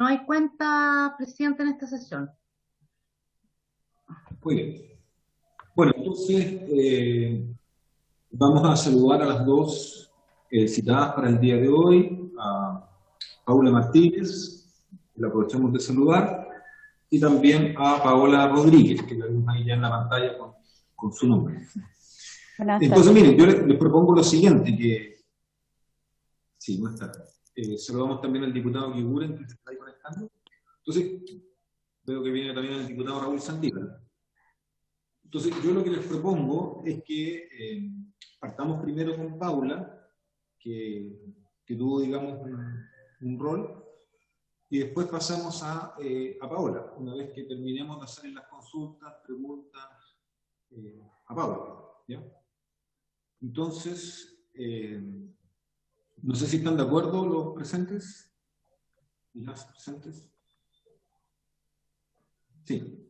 No hay cuenta, presidente, en esta sesión. Muy bien. Bueno, entonces vamos a saludar a las dos citadas para el día de hoy, a Paula Martínez, que la aprovechamos de saludar, y también a Paola Rodríguez, que la vemos ahí ya en la pantalla con su nombre. Buenas Entonces, tardes. miren, yo les propongo lo siguiente, que... Sí, buenas tardes. Saludamos también al diputado Guiguren, que se está ahí conectando. Entonces, veo que viene también el diputado Raúl Sandívar. Entonces, yo lo que les propongo es que partamos primero con Paula, que tuvo, digamos, un rol, y después pasamos a Paola, una vez que terminemos de hacer las consultas, preguntas a Paula, ¿ya? Entonces, no sé si están de acuerdo los presentes y las presentes. Sí.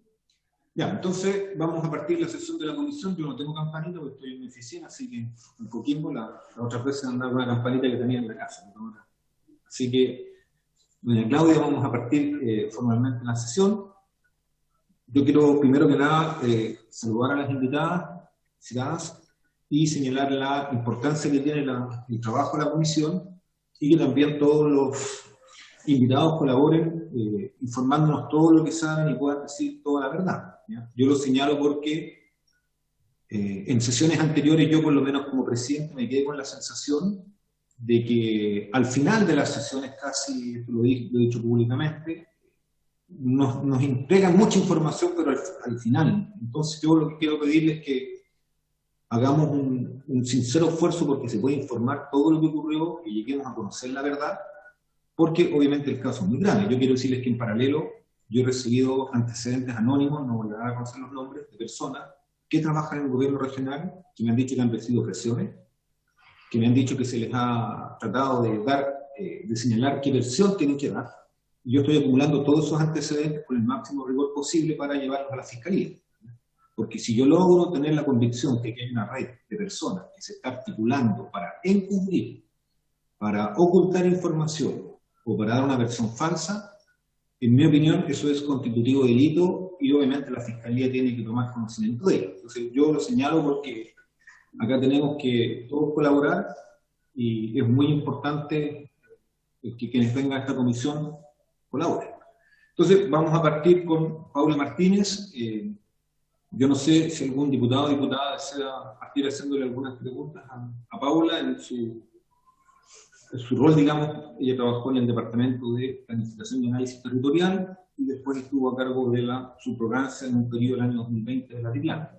Ya, entonces vamos a partir la sesión de la comisión. Yo no tengo campanita porque estoy en mi oficina, así que en Coquimbo la otra vez andaba con una campanita que tenía en la casa, ¿no? Así que, doña Claudia, vamos a partir formalmente la sesión. Yo quiero, primero que nada, saludar a las invitadas y señalar la importancia que tiene el trabajo de la comisión y que también todos los invitados colaboren informándonos todo lo que saben y puedan decir toda la verdad, ¿ya? Yo lo señalo porque en sesiones anteriores yo, por lo menos como presidente, me quedé con la sensación de que al final de las sesiones, casi lo he dicho públicamente, nos entregan mucha información, pero al final. Entonces yo lo que quiero pedirles es que hagamos un sincero esfuerzo porque se pueda informar todo lo que ocurrió y lleguemos a conocer la verdad, porque obviamente el caso es muy grave. Yo quiero decirles que en paralelo yo he recibido antecedentes anónimos, no voy a dar a conocer los nombres, de personas que trabajan en el gobierno regional, que me han dicho que han recibido presiones, que me han dicho que se les ha tratado de dar, de señalar qué versión tienen que dar. Y yo estoy acumulando todos esos antecedentes con el máximo rigor posible para llevarlos a la fiscalía. Porque si yo logro tener la convicción de que hay una red de personas que se está articulando para encubrir, para ocultar información o para dar una versión falsa, en mi opinión eso es constitutivo de delito y obviamente la fiscalía tiene que tomar conocimiento de ello. Entonces yo lo señalo porque acá tenemos que todos colaborar y es muy importante que quienes vengan a esta comisión colaboren. Entonces vamos a partir con Paula Martínez. Yo no sé si algún diputado o diputada desea partir haciéndole algunas preguntas a Paula en su rol, digamos. Ella trabajó en el Departamento de Planificación y Análisis Territorial y después estuvo a cargo de la subrogancia en un periodo del año 2020 de la DIPLAN.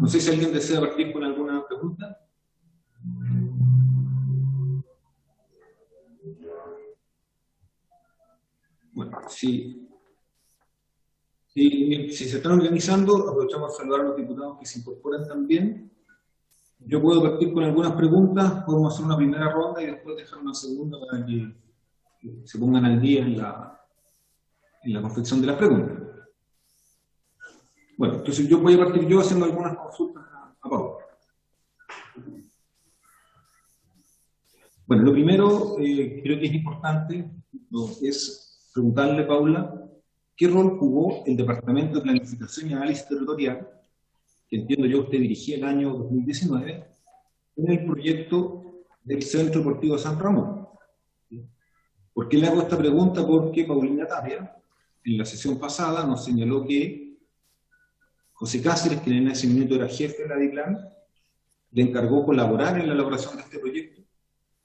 No sé si alguien desea partir con alguna pregunta. Bueno, si se están organizando, aprovechamos a saludar a los diputados que se incorporan también. Yo puedo partir con algunas preguntas, podemos hacer una primera ronda y después dejar una segunda para que se pongan al día en la confección de las preguntas. Bueno, entonces yo voy a partir yo haciendo algunas consultas a Paula. Bueno, lo primero, creo que es importante, es preguntarle, Paula, ¿qué rol jugó el Departamento de Planificación y Análisis Territorial, que entiendo yo usted dirigía el año 2019, en el proyecto del Centro Deportivo San Ramón? ¿Por qué le hago esta pregunta? Porque Paulina Tapia, en la sesión pasada, nos señaló que José Cáceres, que en ese minuto era jefe de la DIPLAN, le encargó colaborar en la elaboración de este proyecto,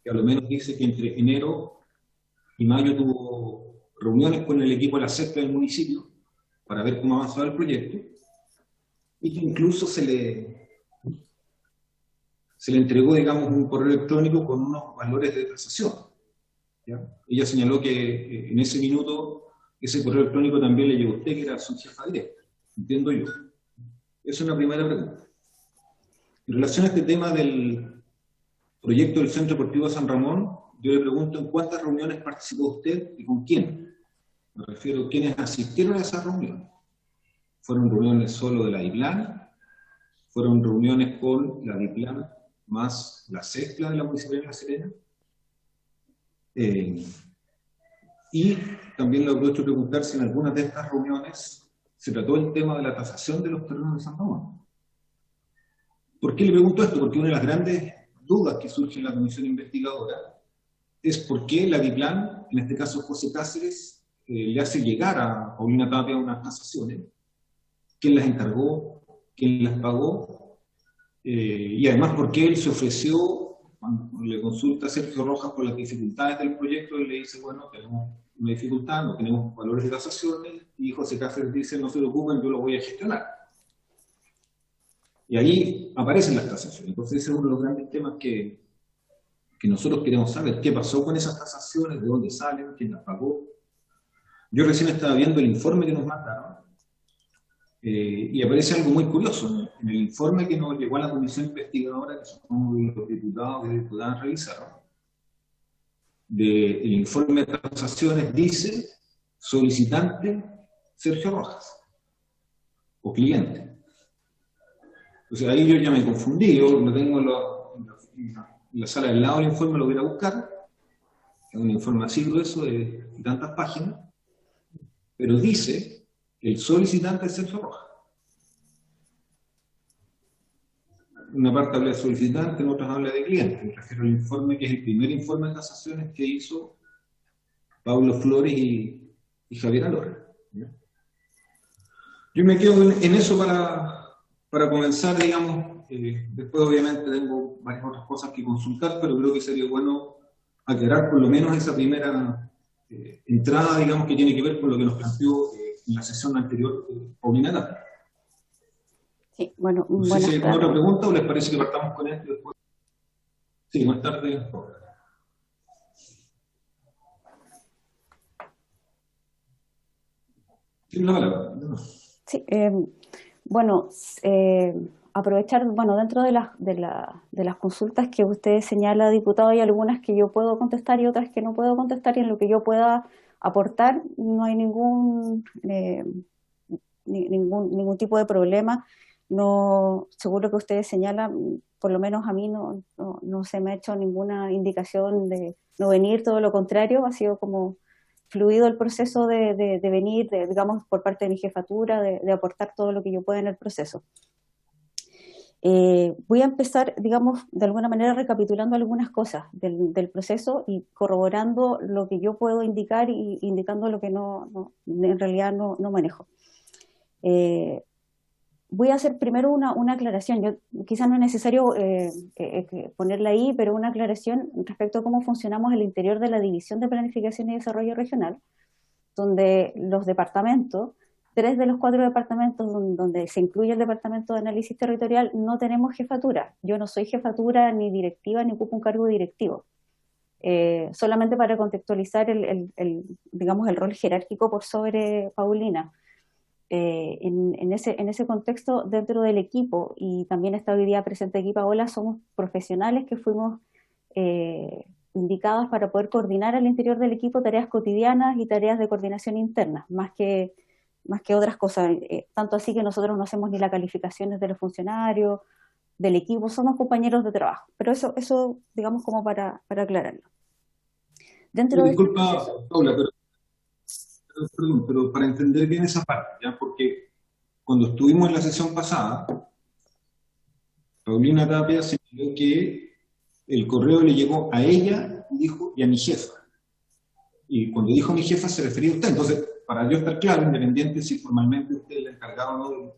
que a lo menos dice que entre enero y mayo tuvo reuniones con el equipo de la CEPLA del municipio para ver cómo avanzaba el proyecto, y que incluso se le entregó, digamos, un correo electrónico con unos valores de tasación, ¿ya? Ella señaló que en ese minuto ese correo electrónico también le llegó a usted, que era su jefa directa, entiendo yo. Esa es una primera pregunta. En relación a este tema del proyecto del Centro Deportivo San Ramón, yo le pregunto en cuántas reuniones participó usted y con quién. Me refiero a quiénes asistieron a esas reuniones. ¿Fueron reuniones solo de la DIPLAN? ¿Fueron reuniones con la DIPLAN más la CEPLA de la Municipalidad de La Serena? Y también le aprovecho a preguntar si en algunas de estas reuniones se trató el tema de la tasación de los terrenos de San Ramón. ¿Por qué le pregunto esto? Porque una de las grandes dudas que surge en la comisión investigadora es por qué la DIPLAN, en este caso José Cáceres, le hace llegar a Paulina Tapia unas tasaciones, quién las encargó, quién las pagó, y además por qué él se ofreció, cuando le consulta a Sergio Rojas por las dificultades del proyecto, él le dice, bueno, tenemos una dificultad, no tenemos valores de tasaciones, y José Cáceres dice, no se preocupen, yo lo voy a gestionar. Y ahí aparecen las tasaciones. Entonces ese es uno de los grandes temas que nosotros queremos saber. ¿Qué pasó con esas tasaciones? ¿De dónde salen? ¿Quién las pagó? Yo recién estaba viendo el informe que nos mandaron y aparece algo muy curioso. En el informe que nos llegó a la comisión investigadora, que supongo que los diputados y diputadas revisaron, del informe de tasaciones dice solicitante Sergio Rojas o cliente. Entonces ahí yo ya me confundí, yo lo tengo en la sala del lado del informe, lo voy a buscar, es un informe así grueso de tantas páginas, pero dice que el solicitante es Sergio Rojas. Una parte habla de solicitante, en otras habla de cliente. Me refiero al informe que es el primer informe de tasaciones que hizo Pablo Flores y Javier Alora. Yo me quedo en eso para comenzar, digamos. Después obviamente tengo varias otras cosas que consultar, pero creo que sería bueno aclarar por lo menos esa primera entrada, digamos, que tiene que ver con lo que nos planteó en la sesión anterior Paulina Tapia. Sí, bueno, no sé si hay alguna otra pregunta o les parece que partamos con esto y después. Sí, más tarde. Sí, la palabra. Sí, bueno, aprovechar, bueno, dentro de las consultas que usted señala, diputado, hay algunas que yo puedo contestar y otras que no puedo contestar, y en lo que yo pueda aportar no hay ningún tipo de problema. No, seguro que ustedes señalan, por lo menos a mí no se me ha hecho ninguna indicación de no venir, todo lo contrario, ha sido como fluido el proceso de venir, digamos, por parte de mi jefatura, de aportar todo lo que yo pueda en el proceso. Voy a empezar, digamos, de alguna manera recapitulando algunas cosas del proceso y corroborando lo que yo puedo indicar y indicando lo que en realidad no manejo. Voy a hacer primero una aclaración. Quizás no es necesario ponerla ahí, pero una aclaración respecto a cómo funcionamos al interior de la División de Planificación y Desarrollo Regional, donde los departamentos, 3 de los 4 departamentos donde se incluye el Departamento de Análisis Territorial, no tenemos jefatura. Yo no soy jefatura ni directiva ni ocupo un cargo directivo. Solamente para contextualizar digamos, el rol jerárquico por sobre Paulina. En ese contexto, dentro del equipo, y también está hoy día presente aquí Paola, somos profesionales que fuimos indicadas para poder coordinar al interior del equipo tareas cotidianas y tareas de coordinación interna, más que otras cosas, tanto así que nosotros no hacemos ni las calificaciones de los funcionarios, del equipo, somos compañeros de trabajo, pero eso digamos como para aclararlo. Disculpa, Paula, pero para entender bien esa parte, ¿ya? Porque cuando estuvimos en la sesión pasada, Paulina Tapia señaló que el correo le llegó a ella, dijo, y a mi jefa. Y cuando dijo mi jefa se refería a usted. Entonces, para yo estar claro, independiente si formalmente usted es el encargado o no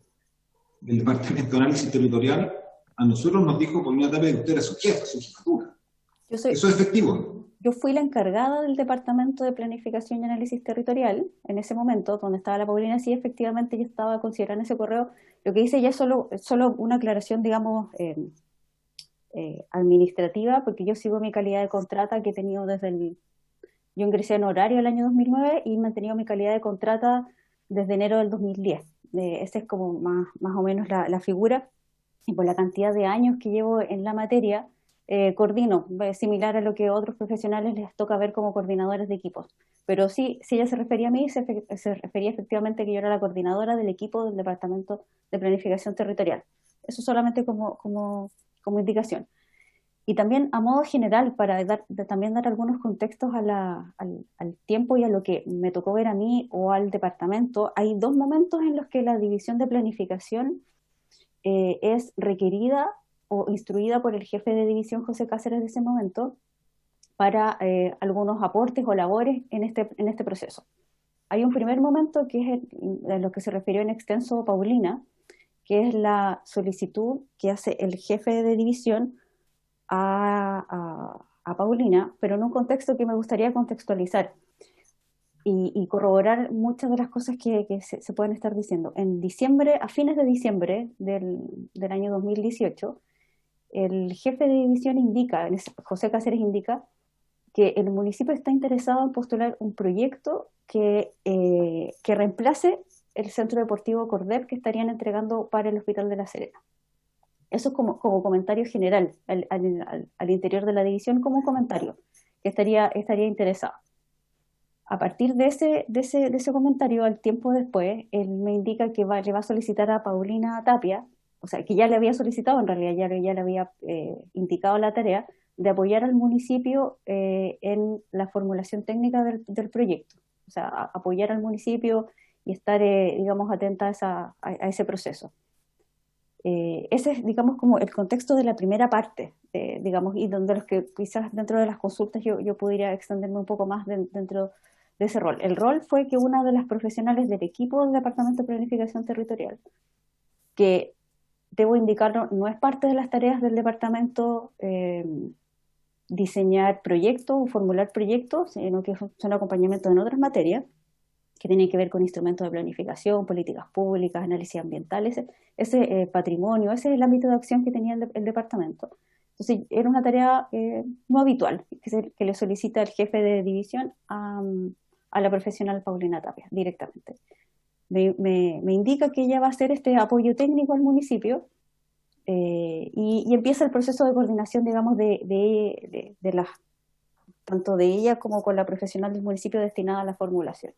del Departamento de Análisis Territorial, a nosotros nos dijo Paulina Tapia que usted era su jefa, su jefatura. ¿Eso es efectivo? Yo fui la encargada del Departamento de Planificación y Análisis Territorial en ese momento, donde estaba la Paulina. Sí, efectivamente yo estaba considerando ese correo. Lo que hice ya es solo una aclaración, digamos, administrativa, porque yo sigo mi calidad de contrata que he tenido yo ingresé en horario el año 2009 y he mantenido mi calidad de contrata desde enero del 2010. Esa es como más o menos la figura, y por la cantidad de años que llevo en la materia, coordino, similar a lo que a otros profesionales les toca ver como coordinadores de equipos. Pero sí, si ella se refería a mí, se refería efectivamente que yo era la coordinadora del equipo del Departamento de Planificación Territorial. Eso solamente como indicación. Y también a modo general, para también dar algunos contextos al tiempo y a lo que me tocó ver a mí o al departamento, hay dos momentos en los que la división de planificación es requerida o instruida por el jefe de división José Cáceres de ese momento para algunos aportes o labores en este proceso. Hay un primer momento que es en lo que se refirió en extenso Paulina, que es la solicitud que hace el jefe de división a Paulina, pero en un contexto que me gustaría contextualizar y corroborar muchas de las cosas que se pueden estar diciendo. En diciembre, a fines de diciembre del año 2018, el jefe de división indica, José Cáceres indica, que el municipio está interesado en postular un proyecto que reemplace el Centro Deportivo Cordel que estarían entregando para el Hospital de La Serena. Eso es como comentario general al interior de la división, como comentario, que estaría interesado. A partir de ese comentario, al tiempo después, él me indica que le va a solicitar a Paulina Tapia, o sea, que ya le había solicitado, en realidad ya le había indicado la tarea, de apoyar al municipio en la formulación técnica del proyecto. O sea, apoyar al municipio y estar, digamos, atenta a ese proceso. Ese es, digamos, como el contexto de la primera parte, digamos, y donde los que quizás dentro de las consultas yo pudiera extenderme un poco más dentro de ese rol. El rol fue que una de las profesionales del equipo del Departamento de Planificación Territorial, que debo indicarlo, no es parte de las tareas del departamento diseñar proyectos o formular proyectos, sino que son acompañamiento en otras materias, que tienen que ver con instrumentos de planificación, políticas públicas, análisis ambientales, ese patrimonio, ese es el ámbito de acción que tenía el departamento. Entonces, era una tarea no habitual, que le solicita el jefe de división a la profesional Paulina Tapia, directamente. Me indica que ella va a hacer este apoyo técnico al municipio y empieza el proceso de coordinación, digamos, tanto de ella como con la profesional del municipio destinada a la formulación.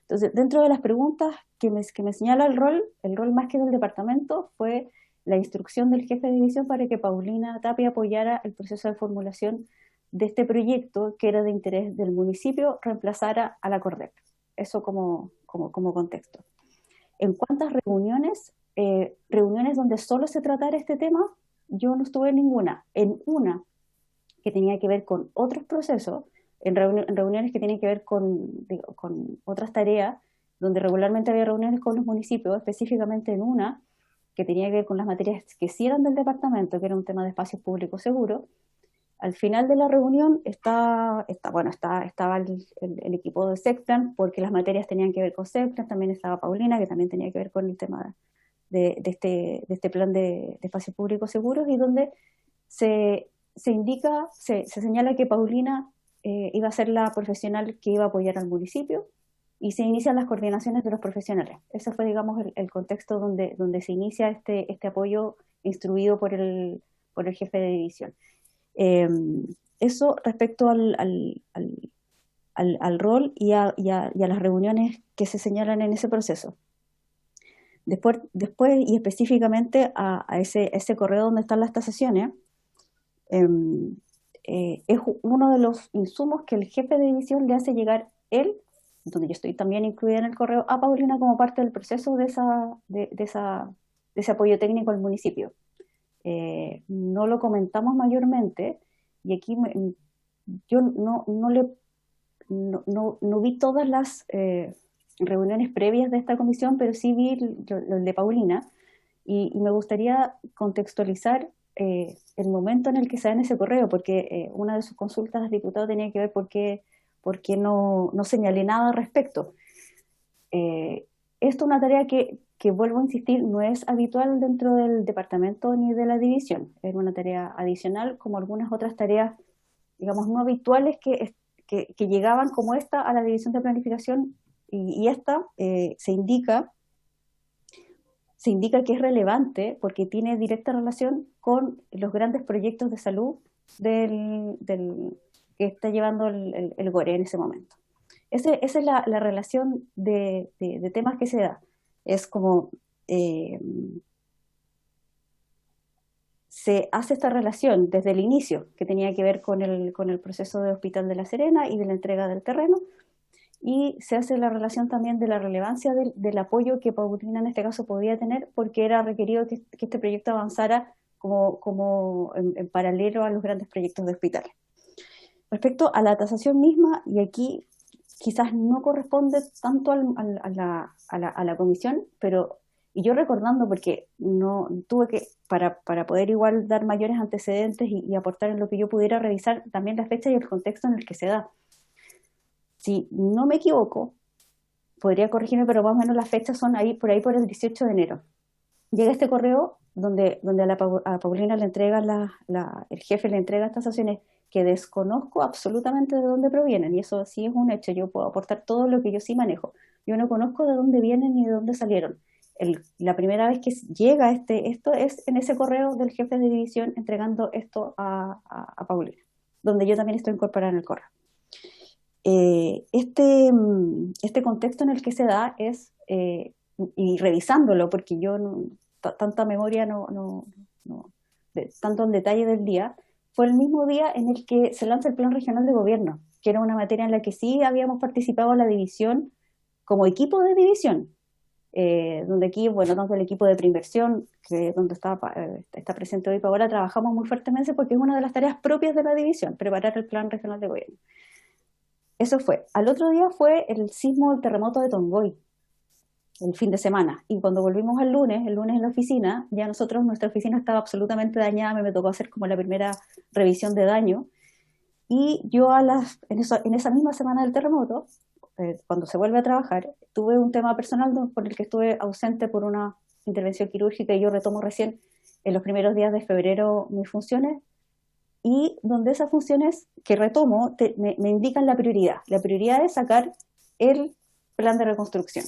Entonces, dentro de las preguntas que me señala el rol más que del departamento fue la instrucción del jefe de división para que Paulina Tapia apoyara el proceso de formulación de este proyecto que era de interés del municipio, reemplazara a la Cordel. Eso como contexto. En cuántas reuniones donde solo se tratara este tema, yo no estuve en ninguna. En una que tenía que ver con otros procesos, en reuniones que tienen que ver con otras tareas, donde regularmente había reuniones con los municipios, específicamente en una que tenía que ver con las materias que sí eran del departamento, que era un tema de espacios públicos seguros. Al final de la reunión estaba el equipo de SECPLAN, porque las materias tenían que ver con SECPLAN, también estaba Paulina, que también tenía que ver con el tema de este plan de espacios públicos seguros, y donde se señala que Paulina iba a ser la profesional que iba a apoyar al municipio, y se inician las coordinaciones de los profesionales. Ese fue, digamos, el contexto donde se inicia este apoyo instruido por el jefe de división. Eso respecto al rol y a las reuniones que se señalan en ese proceso. Después y específicamente a ese correo donde están las tasaciones, es uno de los insumos que el jefe de división le hace llegar él, donde yo estoy también incluida en el correo, a Paulina como parte del proceso de ese apoyo técnico al municipio. No lo comentamos mayormente, y aquí yo no vi todas las reuniones previas de esta comisión, pero sí vi el de Paulina, y me gustaría contextualizar el momento en el que se da en ese correo, porque una de sus consultas al diputado tenía que ver por qué no señalé nada al respecto. Esto es una tarea que vuelvo a insistir, no es habitual dentro del departamento ni de la división. Es una tarea adicional, como algunas otras tareas, digamos, no habituales que llegaban como esta a la división de planificación, y esta se indica que es relevante porque tiene directa relación con los grandes proyectos de salud que está llevando el GORE en ese momento. Esa es la relación de temas que se da. Es como se hace esta relación desde el inicio, que tenía que ver con el proceso de Hospital de La Serena y de la entrega del terreno, y se hace la relación también de la relevancia del apoyo que Paulina en este caso podía tener, porque era requerido que este proyecto avanzara como en paralelo a los grandes proyectos de hospitales. Respecto a la tasación misma, y aquí quizás no corresponde tanto a la comisión, pero y yo recordando, porque no tuve que, para poder igual dar mayores antecedentes y aportar en lo que yo pudiera revisar también la fecha y el contexto en el que se da. Si no me equivoco, podría corregirme, pero más o menos las fechas son por ahí por el 18 de enero. Llega este correo donde a Paulina le entrega el jefe le entrega estas acciones que desconozco absolutamente de dónde provienen, y eso sí es un hecho. Yo puedo aportar todo lo que yo sí manejo. Yo no conozco de dónde vienen ni de dónde salieron. La primera vez que llega esto es en ese correo del jefe de división entregando esto a Paulina, donde yo también estoy incorporada en el correo. Este contexto en el que se da es, y revisándolo, porque yo tanta memoria tanto en detalle del día, fue el mismo día en el que se lanza el Plan Regional de Gobierno, que era una materia en la que sí habíamos participado en la división como equipo de división, donde aquí, bueno, tanto el equipo de preinversión, donde está presente hoy Paola, trabajamos muy fuertemente porque es una de las tareas propias de la división, preparar el Plan Regional de Gobierno. Eso fue. Al otro día fue el sismo, el terremoto de Tongoy, el fin de semana. Y cuando volvimos el lunes en la oficina, ya nuestra oficina estaba absolutamente dañada, me tocó hacer como la primera revisión de daño. Y yo en esa misma semana del terremoto, cuando se vuelve a trabajar, tuve un tema personal por el que estuve ausente por una intervención quirúrgica, y yo retomo recién en los primeros días de febrero mis funciones, y donde esas funciones que retomo me indican la prioridad. La prioridad es sacar el plan de reconstrucción.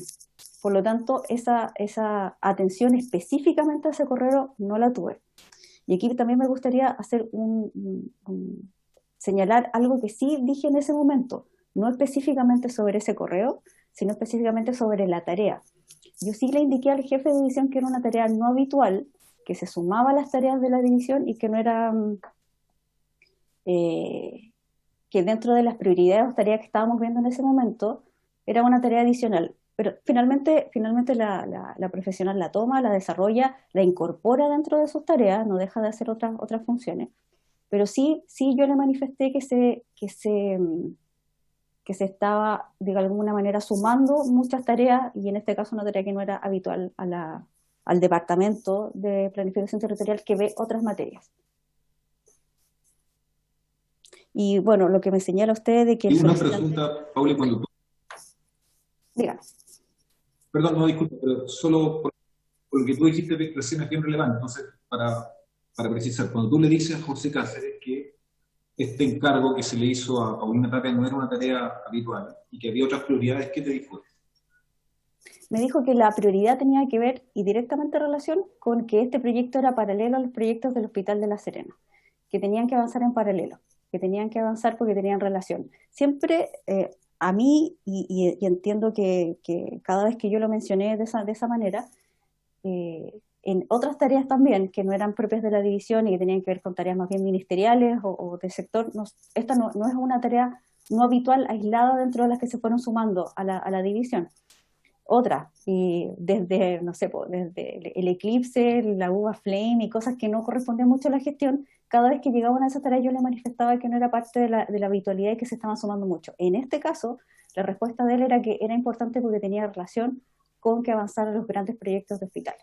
Por lo tanto, esa atención específicamente a ese correo no la tuve. Y aquí también me gustaría hacer señalar algo que sí dije en ese momento, no específicamente sobre ese correo, sino específicamente sobre la tarea. Yo sí le indiqué al jefe de división que era una tarea no habitual, que se sumaba a las tareas de la división y que no era... que dentro de las prioridades o tareas que estábamos viendo en ese momento, era una tarea adicional. Pero finalmente la profesional la toma, la desarrolla, la incorpora dentro de sus tareas, no deja de hacer otras funciones. Pero sí yo le manifesté que se estaba, de alguna manera, sumando muchas tareas, y en este caso una tarea que no era habitual al Departamento de Planificación Territorial, que ve otras materias. Y bueno, lo que me señala usted de que... Y una pregunta, Pauli, cuando tú... Dígame. Perdón, no, disculpa, pero solo por lo que tú dijiste recién es bien relevante. Entonces, para precisar, cuando tú le dices a José Cáceres que este encargo que se le hizo a Paulina Tapia no era una tarea habitual y que había otras prioridades, ¿qué te dijo? Me dijo que la prioridad tenía que ver, y directamente en relación, con que este proyecto era paralelo a los proyectos del Hospital de La Serena, que tenían que avanzar en paralelo, que tenían que avanzar porque tenían relación. Siempre a mí, y entiendo que cada vez que yo lo mencioné de esa manera, en otras tareas también que no eran propias de la división y que tenían que ver con tareas más bien ministeriales o del sector, esta no es una tarea no habitual, aislada dentro de las que se fueron sumando a la división. Otra, y desde, no sé, desde el eclipse, la uva flame y cosas que no correspondían mucho a la gestión, cada vez que llegaban a esas tareas yo le manifestaba que no era parte de la habitualidad y que se estaban sumando mucho. En este caso, la respuesta de él era que era importante porque tenía relación con que avanzaran los grandes proyectos de hospitales.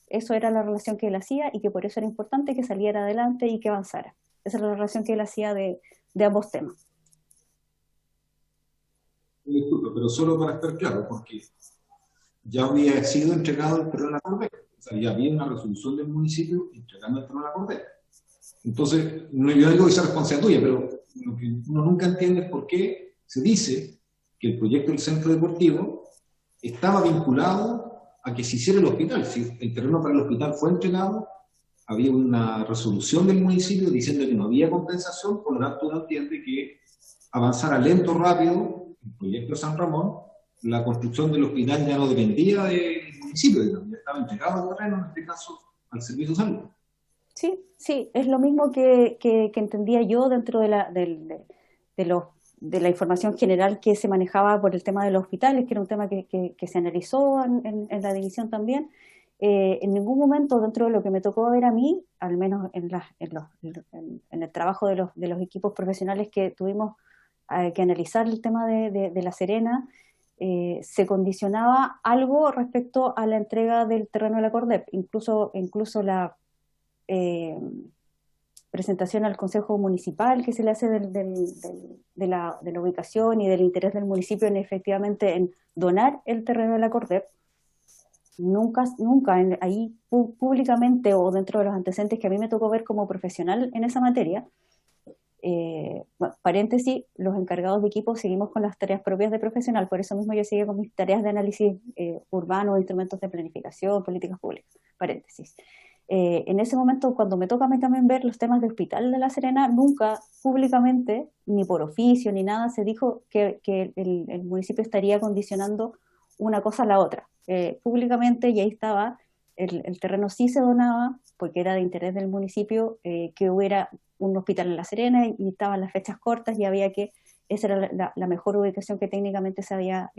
Eso era la relación que él hacía, y que por eso era importante que saliera adelante y que avanzara. Esa es la relación que él hacía de ambos temas. Disculpa, pero solo para estar claro, porque ya había sido entregado el terreno a la Cordera. O sea, ya había una resolución del municipio entregando el terreno a la Cordera. Entonces, yo digo que esa responsabilidad tuya, pero lo que uno nunca entiende es por qué se dice que el proyecto del centro deportivo estaba vinculado a que se hiciera el hospital. Si el terreno para el hospital fue entregado, había una resolución del municipio diciendo que no había compensación, por lo tanto uno entiende que avanzara lento o rápido el proyecto de San Ramón, la construcción del hospital ya no dependía del municipio, ya estaba entregado el terreno, en este caso, al Servicio de Salud. Sí, sí, es lo mismo que entendía yo dentro de la información general que se manejaba por el tema de los hospitales, que era un tema que se analizó en la división también. En ningún momento dentro de lo que me tocó ver a mí, al menos en el trabajo de los equipos profesionales que tuvimos que analizar el tema de La Serena, se condicionaba algo respecto a la entrega del terreno de la Cordep, incluso la eh, presentación al Consejo Municipal que se le hace de la ubicación y del interés del municipio en efectivamente en donar el terreno de la Cordep. Nunca ahí públicamente o dentro de los antecedentes que a mí me tocó ver como profesional en esa materia, bueno, paréntesis, los encargados de equipo seguimos con las tareas propias de profesional, por eso mismo yo seguí con mis tareas de análisis urbano, instrumentos de planificación, políticas públicas, paréntesis. En ese momento, cuando me toca a mí también ver los temas de Hospital de La Serena, nunca públicamente, ni por oficio, ni nada, se dijo que el municipio estaría condicionando una cosa a la otra. Públicamente, y ahí estaba, el terreno sí se donaba, porque era de interés del municipio, que hubiera un hospital en La Serena y estaban las fechas cortas y había que, esa era la mejor ubicación que técnicamente se había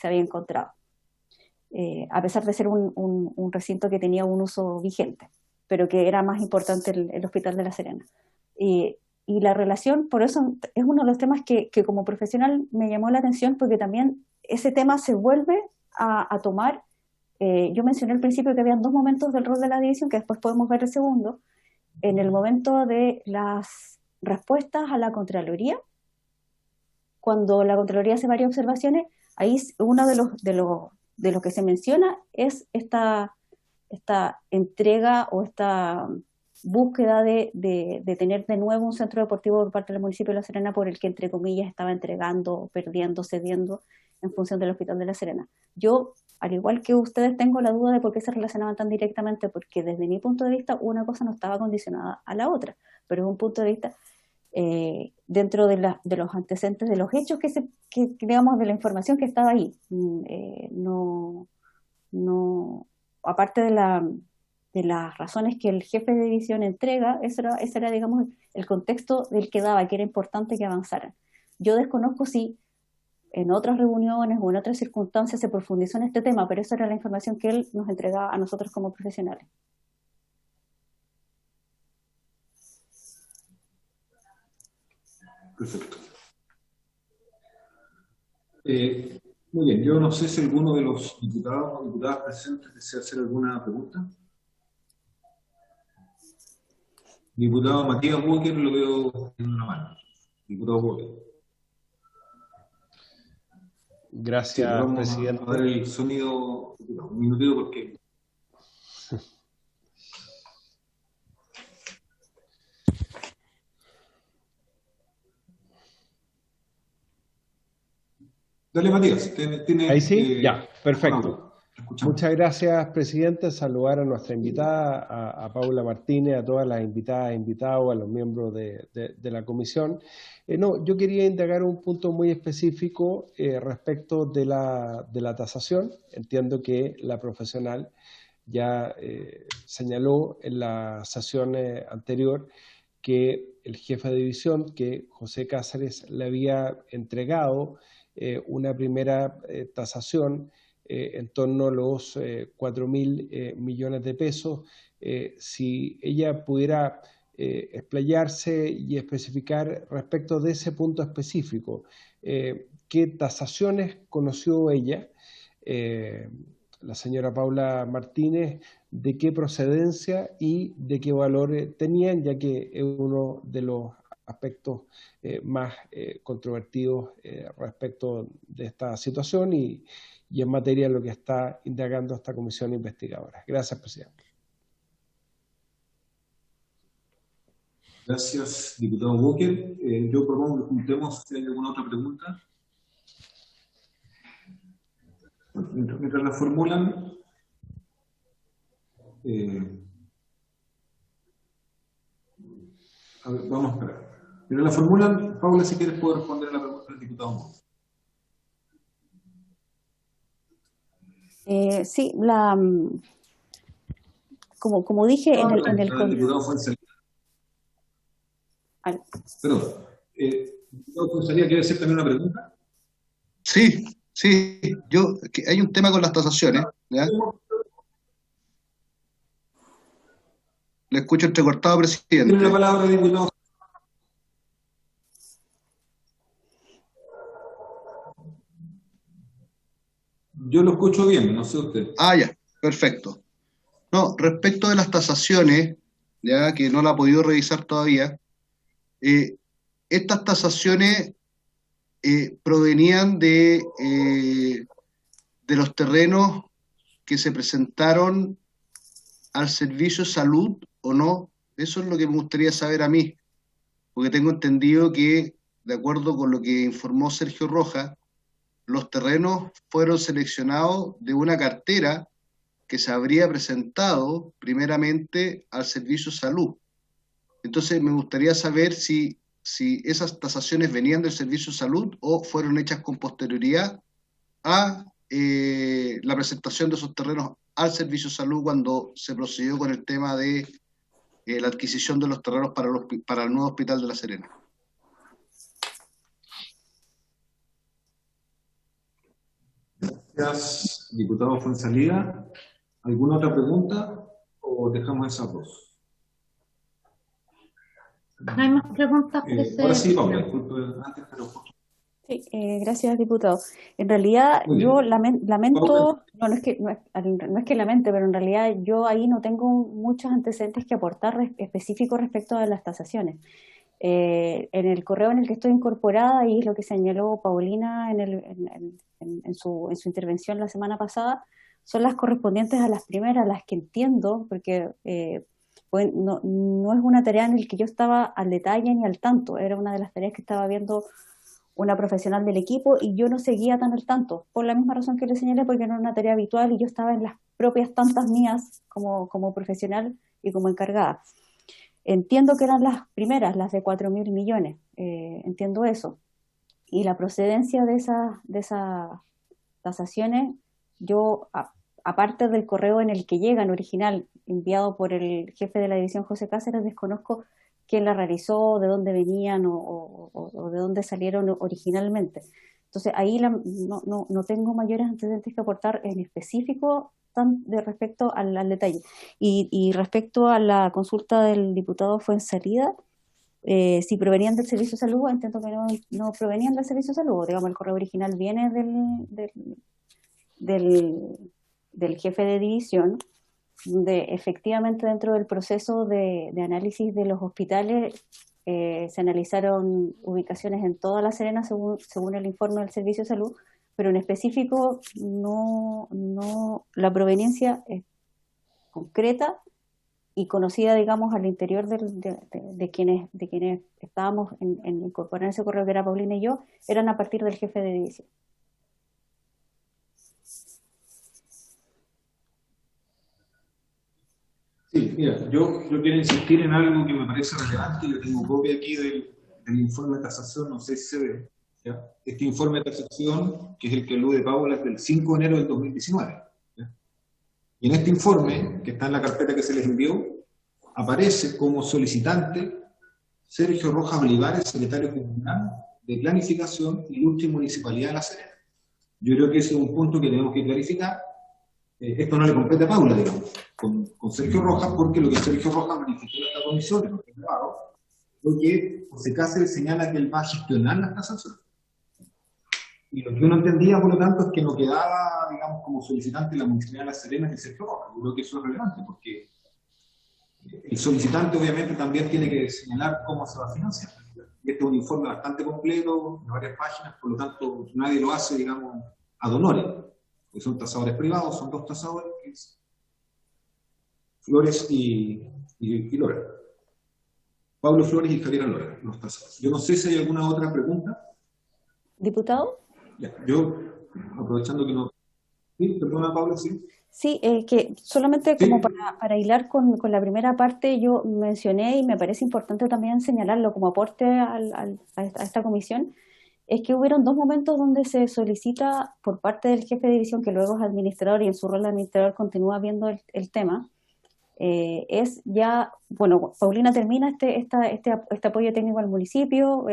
encontrado. A pesar de ser un recinto que tenía un uso vigente, pero que era más importante el Hospital de La Serena. Y la relación, por eso es uno de los temas que como profesional me llamó la atención, porque también ese tema se vuelve a tomar. Yo mencioné al principio que habían dos momentos del rol de la división, que después podemos ver el segundo, en el momento de las respuestas a la Contraloría, cuando la Contraloría hace varias observaciones, ahí uno de los que se menciona es esta entrega o esta búsqueda de tener de nuevo un centro deportivo por parte del municipio de La Serena por el que, entre comillas, estaba entregando, perdiendo, cediendo en función del Hospital de La Serena. Yo, al igual que ustedes, tengo la duda de por qué se relacionaban tan directamente, porque desde mi punto de vista una cosa no estaba condicionada a la otra, pero es un punto de vista dentro de los antecedentes, de los hechos digamos, de la información que estaba ahí. No, aparte de las razones que el jefe de división entrega, ese era, digamos, el contexto del que daba, que era importante que avanzaran. Yo desconozco si en otras reuniones o en otras circunstancias se profundizó en este tema, pero esa era la información que él nos entregaba a nosotros como profesionales. Perfecto. Muy bien, yo no sé si alguno de los diputados o diputadas presentes desea hacer alguna pregunta. Diputado Matías Walker, lo veo en una mano. Diputado Walker. Gracias, sí, vamos presidente. a dar el sonido un minutito porque... Dale, Matías. Ahí sí, ya, perfecto. Escuchamos. Muchas gracias, presidente. Saludar a nuestra invitada, a Paula Martínez, a todas las invitadas e invitados, a los miembros de la comisión. Yo quería indagar un punto muy específico respecto de la tasación. Entiendo que la profesional ya señaló en la sesión anterior que el jefe de división, que José Cáceres, le había entregado una primera tasación en torno a los 4.000 millones de pesos. Si ella pudiera explayarse y especificar respecto de ese punto específico, ¿qué tasaciones conoció ella, la señora Paula Martínez, de qué procedencia y de qué valor tenían, ya que es uno de los aspectos más controvertidos respecto de esta situación y en materia de lo que está indagando esta comisión investigadora? Gracias, presidente. Gracias, diputado Walker. Yo propongo que juntemos si hay alguna otra pregunta. Mientras la formulan, a ver, vamos a esperar. Mientras la formulan, Paula, si quieres, puedo responder a la pregunta del diputado Walker. Sí, como dije en el El diputado Fuenzalía. Perdón. Diputado Fuenzalía, ¿quiere hacer también una pregunta? Sí, hay un tema con las tasaciones, ¿ya? Le escucho entrecortado, presidente. Tiene la palabra, diputado. Yo lo escucho bien, no sé usted. Ya, perfecto. No, respecto de las tasaciones, ya que no la ha podido revisar todavía, estas tasaciones provenían de los terrenos que se presentaron al servicio de salud o no. Eso es lo que me gustaría saber a mí, porque tengo entendido que, de acuerdo con lo que informó Sergio Rojas, los terrenos fueron seleccionados de una cartera que se habría presentado primeramente al servicio de salud. Entonces me gustaría saber si esas tasaciones venían del servicio de salud o fueron hechas con posterioridad a la presentación de esos terrenos al servicio de salud cuando se procedió con el tema de la adquisición de los terrenos para el nuevo hospital de La Serena. Gracias, diputado Fuenzalía. ¿Alguna otra pregunta o dejamos esas dos? No hay más preguntas. Ahora sí, Paula, disculpe antes, pero... Sí, gracias, diputado. En realidad, yo lamento, no es que lamente, pero en realidad yo ahí no tengo muchos antecedentes que aportar específicos respecto a las tasaciones. En el correo en el que estoy incorporada, y lo que señaló Paulina en su intervención la semana pasada, son las correspondientes a las primeras, las que entiendo, porque pues no es una tarea en la que yo estaba al detalle ni al tanto, era una de las tareas que estaba viendo una profesional del equipo y yo no seguía tan al tanto, por la misma razón que le señalé, porque no era una tarea habitual y yo estaba en las propias tantas mías como profesional y como encargada. Entiendo que eran las primeras, las de 4.000 millones, entiendo eso. Y la procedencia de esas tasaciones, yo, aparte del correo en el que llegan original, enviado por el jefe de la división José Cáceres, desconozco quién la realizó, de dónde venían o de dónde salieron originalmente. Entonces ahí no tengo mayores antecedentes que aportar en específico respecto al detalle. Y respecto a la consulta del diputado Fuenzalía, si provenían del Servicio de Salud, entiendo que no provenían del Servicio de Salud. Digamos, el correo original viene del jefe de división, donde efectivamente dentro del proceso de análisis de los hospitales se analizaron ubicaciones en toda La Serena según el informe del Servicio de Salud, pero en específico no la proveniencia es concreta y conocida, digamos, al interior de quienes estábamos en incorporar ese correo, que era Paulina y yo, eran a partir del jefe de división. Sí, mira, yo quiero insistir en algo que me parece relevante. Yo tengo copia aquí del informe de tasación, no sé si se ve. ¿Ya? Este informe de tasación, que es el que alude Paula, es del 5 de enero del 2019. ¿Ya? Y en este informe, que está en la carpeta que se les envió, aparece como solicitante Sergio Rojas Olivares, secretario comunal de Planificación, Industria y Municipalidad de La Serena. Yo creo que ese es un punto que tenemos que clarificar. Esto no le compete a Paula, digamos, con Sergio Rojas, porque lo que Sergio Rojas manifestó en esta comisión, en lo que es grabado, fue que José Cáceres señala que él va a gestionar las tasaciones. Y lo que uno entendía, por lo tanto, es que no quedaba, digamos, como solicitante la Municipalidad de La Serena de Sergio Rojas. Yo creo que eso es relevante, porque el solicitante obviamente también tiene que señalar cómo se va a financiar. Y este es un informe bastante completo, de varias páginas, por lo tanto nadie lo hace, digamos, ad honorem, porque son tasadores privados, son dos tasadores, que es Flores y Lora. Pablo Flores y Javier Lora, los tasadores. Yo no sé si hay alguna otra pregunta. ¿Diputado? Ya, yo, aprovechando que no... Sí, perdona, Pablo, sí. Sí, que solamente como para hilar con la primera parte, yo mencioné, y me parece importante también señalarlo como aporte a esta comisión, es que hubieron dos momentos donde se solicita por parte del jefe de división, que luego es administrador y en su rol de administrador continúa viendo el tema, es ya, bueno, Paulina termina este apoyo técnico al municipio,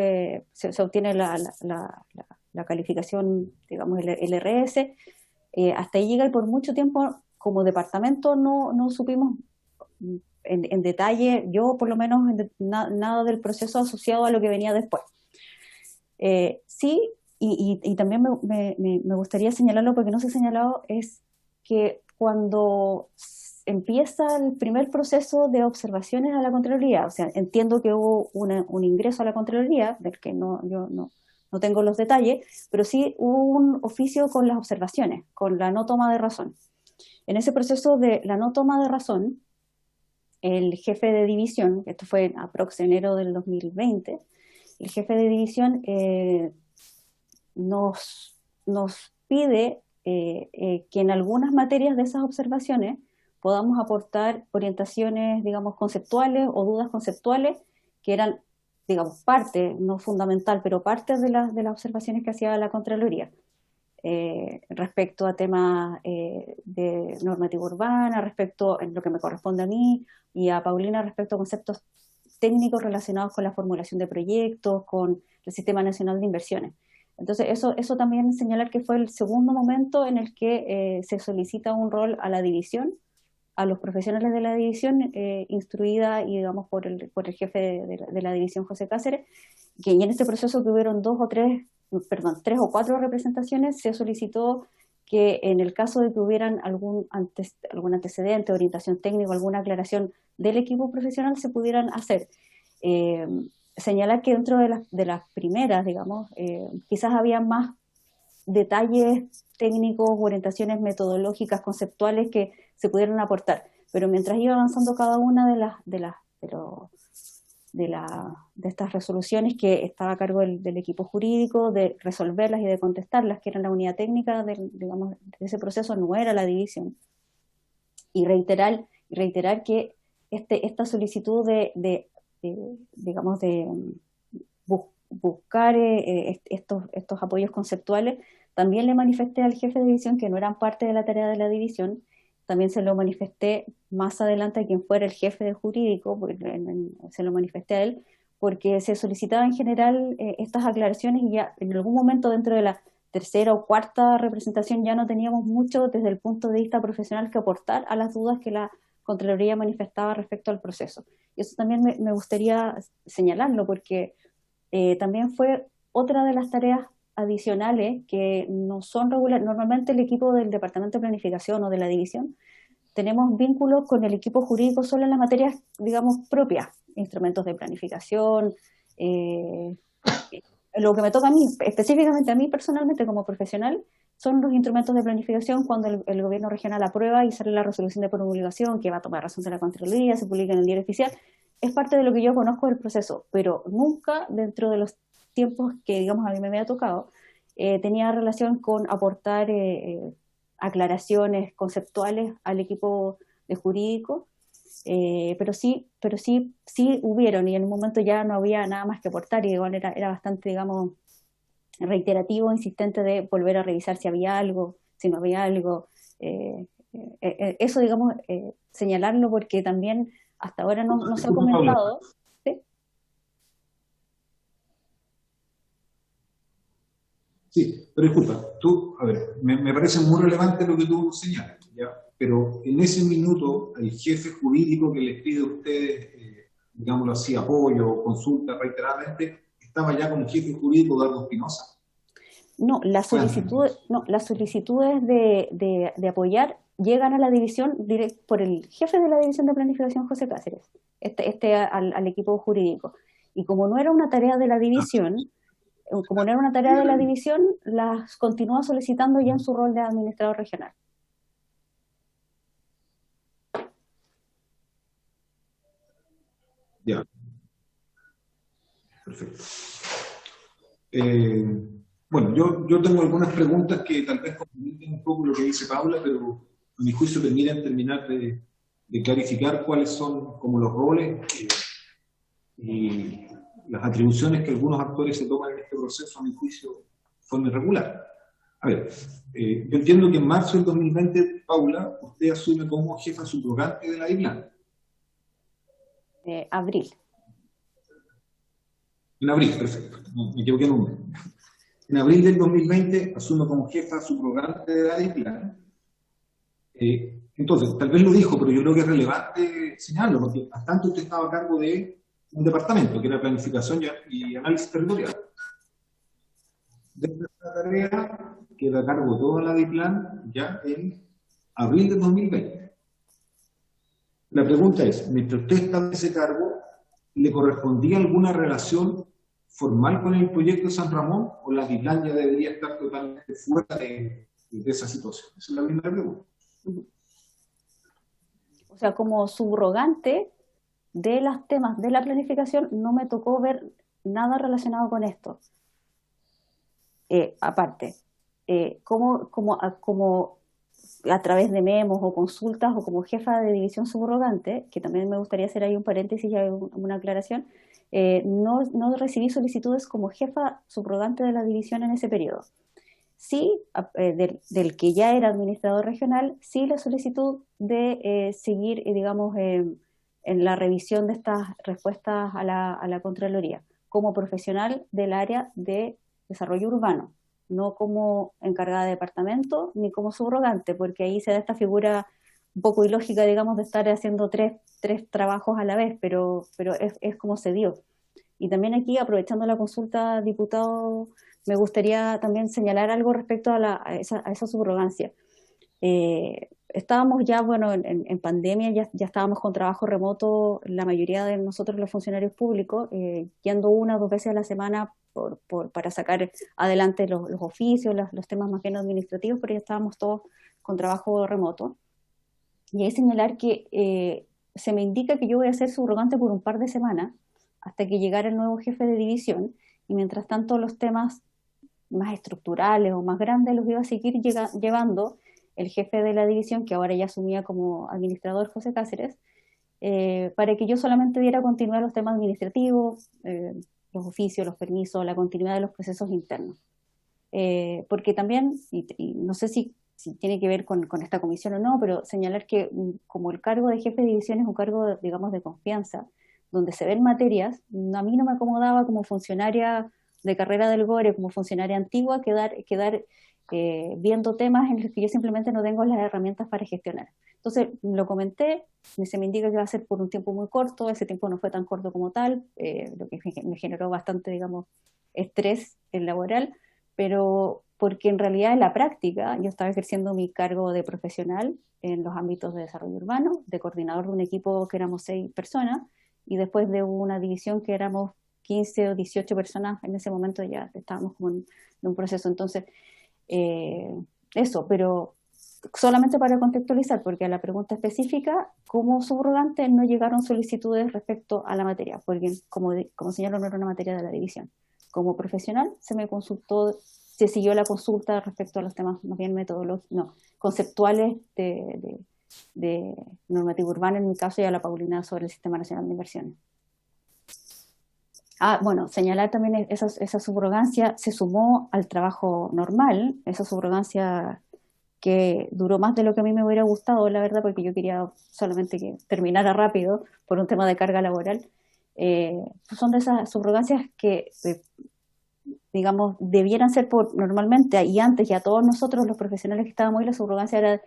se obtiene la calificación, digamos, el RS, hasta ahí llega y por mucho tiempo como departamento no supimos en detalle, yo por lo menos nada del proceso asociado a lo que venía después. Sí, y también me gustaría señalarlo porque no se ha señalado, es que cuando empieza el primer proceso de observaciones a la Contraloría, o sea, entiendo que hubo un ingreso a la Contraloría, del que yo no tengo los detalles, pero sí hubo un oficio con las observaciones, con la no toma de razón. En ese proceso de la no toma de razón, el jefe de división, esto fue aprox enero del 2020, el jefe de división nos pide que en algunas materias de esas observaciones podamos aportar orientaciones, digamos, conceptuales o dudas conceptuales que eran, digamos, parte, no fundamental, pero parte de las observaciones que hacía la Contraloría. Respecto a temas de normativa urbana, respecto en lo que me corresponde a mí y a Paulina respecto a conceptos técnicos relacionados con la formulación de proyectos, con el Sistema Nacional de Inversiones. Entonces, eso también señalar que fue el segundo momento en el que se solicita un rol a la división, a los profesionales de la división, instruida y digamos por el jefe de la división, José Cáceres, que en este proceso que hubieron tres o cuatro representaciones, se solicitó que en el caso de que hubieran algún antecedente, orientación técnica, alguna aclaración del equipo profesional, se pudieran hacer. Señalar que dentro de las primeras, digamos, quizás había más detalles técnicos, orientaciones metodológicas, conceptuales que se pudieran aportar, pero mientras iba avanzando cada una de estas resoluciones que estaba a cargo del equipo jurídico, de resolverlas y de contestarlas, que era la unidad técnica digamos, de ese proceso, no era la división. Y reiterar que esta solicitud digamos, de buscar estos apoyos conceptuales, también le manifesté al jefe de división que no eran parte de la tarea de la división. También se lo manifesté más adelante a quien fuera el jefe de jurídico, se lo manifesté a él, porque se solicitaba en general estas aclaraciones y ya en algún momento dentro de la tercera o cuarta representación ya no teníamos mucho desde el punto de vista profesional que aportar a las dudas que la Contraloría manifestaba respecto al proceso. Y eso también me gustaría señalarlo porque también fue otra de las tareas adicionales que no son regulares. Normalmente el equipo del Departamento de Planificación o de la división tenemos vínculos con el equipo jurídico solo en las materias, digamos, propias, instrumentos de planificación, lo que me toca a mí, específicamente a mí personalmente como profesional, son los instrumentos de planificación cuando el gobierno regional aprueba y sale la resolución de promulgación que va a tomar razón de la Contraloría, se publica en el diario oficial. Es parte de lo que yo conozco del proceso, pero nunca dentro de los tiempos que, digamos, a mí me había tocado, tenía relación con aportar aclaraciones conceptuales al equipo de jurídico, pero sí hubieron, y en un momento ya no había nada más que aportar, y igual era bastante, digamos, reiterativo, insistente de volver a revisar si había algo, si no había algo. Eso, digamos, señalarlo porque también hasta ahora no se ha comentado. Sí, pero disculpa, a ver, me parece muy relevante lo que tú señalas, ¿ya? Pero en ese minuto, el jefe jurídico que les pide a ustedes, digámoslo así, apoyo, consulta reiteradamente, estaba ya como jefe jurídico Eduardo Espinosa. No, las solicitudes de apoyar llegan a la división por el jefe de la división de planificación, José Cáceres, al equipo jurídico. Y como no era una tarea de la división, las continúa solicitando ya en su rol de administrador regional. Ya. Perfecto. Bueno, yo tengo algunas preguntas que tal vez complementen un poco lo que dice Paula, pero a mi juicio permiten terminar de clarificar cuáles son como los roles y las atribuciones que algunos actores se toman en este proceso, a mi juicio, de forma irregular. A ver, yo entiendo que en marzo del 2020, Paula, usted asume como jefa subrogante de la DIPLAN. Abril. En abril, perfecto. No, me equivoqué en un mes. En abril del 2020 asume como jefa subrogante de la DIPLAN. Entonces, tal vez lo dijo, pero yo creo que es relevante señalarlo, porque hasta antes usted estaba a cargo de un departamento, que era Planificación y Análisis Territorial. De esta tarea queda a cargo toda la DIPLAN ya en abril del 2020. La pregunta es, mientras usted estaba en ese cargo, ¿le correspondía alguna relación formal con el proyecto de San Ramón o la DIPLAN ya debería estar totalmente fuera de esa situación? Esa es la primera pregunta. O sea, como subrogante de los temas de la planificación, no me tocó ver nada relacionado con esto. Aparte, como a través de memos o consultas o como jefa de división subrogante, que también me gustaría hacer ahí un paréntesis y una aclaración, no recibí solicitudes como jefa subrogante de la división en ese periodo. Sí, del que ya era administrador regional, sí la solicitud de seguir, digamos, en la revisión de estas respuestas a la Contraloría, como profesional del área de desarrollo urbano, no como encargada de departamento ni como subrogante, porque ahí se da esta figura un poco ilógica, digamos, de estar haciendo tres trabajos a la vez, pero es como se dio. Y también aquí, aprovechando la consulta, diputado, me gustaría también señalar algo respecto a esa subrogancia. Estábamos ya, bueno, en pandemia, ya estábamos con trabajo remoto, la mayoría de nosotros los funcionarios públicos, yendo 1 o 2 veces a la semana para sacar adelante los oficios, los temas más bien administrativos, pero ya estábamos todos con trabajo remoto. Y hay que señalar que se me indica que yo voy a ser subrogante por un par de semanas, hasta que llegara el nuevo jefe de división, y mientras tanto los temas más estructurales o más grandes los iba a seguir llevando el jefe de la división, que ahora ya asumía como administrador, José Cáceres, para que yo solamente diera continuidad a los temas administrativos, los oficios, los permisos, la continuidad de los procesos internos. Porque también, y no sé si tiene que ver con esta comisión o no, pero señalar que como el cargo de jefe de división es un cargo, digamos, de confianza, donde se ven materias, a mí no me acomodaba como funcionaria de carrera del GORE, como funcionaria antigua, quedar viendo temas en los que yo simplemente no tengo las herramientas para gestionar. Entonces, lo comenté, se me indica que va a ser por un tiempo muy corto, ese tiempo no fue tan corto como tal, lo que me generó bastante, digamos, estrés laboral, pero porque en realidad en la práctica yo estaba ejerciendo mi cargo de profesional en los ámbitos de desarrollo urbano, de coordinador de un equipo que éramos 6 personas, y después de una división que éramos 15 o 18 personas, en ese momento ya estábamos como en un proceso. Entonces, eso, pero solamente para contextualizar, porque a la pregunta específica, como subrogante no llegaron solicitudes respecto a la materia, porque como señaló, no era una materia de la división. Como profesional se me consultó, se siguió la consulta respecto a los temas más bien metodológicos, no, conceptuales de normativa urbana, en mi caso, y a la Paulina sobre el Sistema Nacional de Inversiones. Bueno, señalar también esa subrogancia se sumó al trabajo normal, esa subrogancia que duró más de lo que a mí me hubiera gustado, la verdad, porque yo quería solamente que terminara rápido por un tema de carga laboral. Son de esas subrogancias que, digamos, debieran ser normalmente, y antes, y a todos nosotros los profesionales que estábamos ahí, la subrogancia era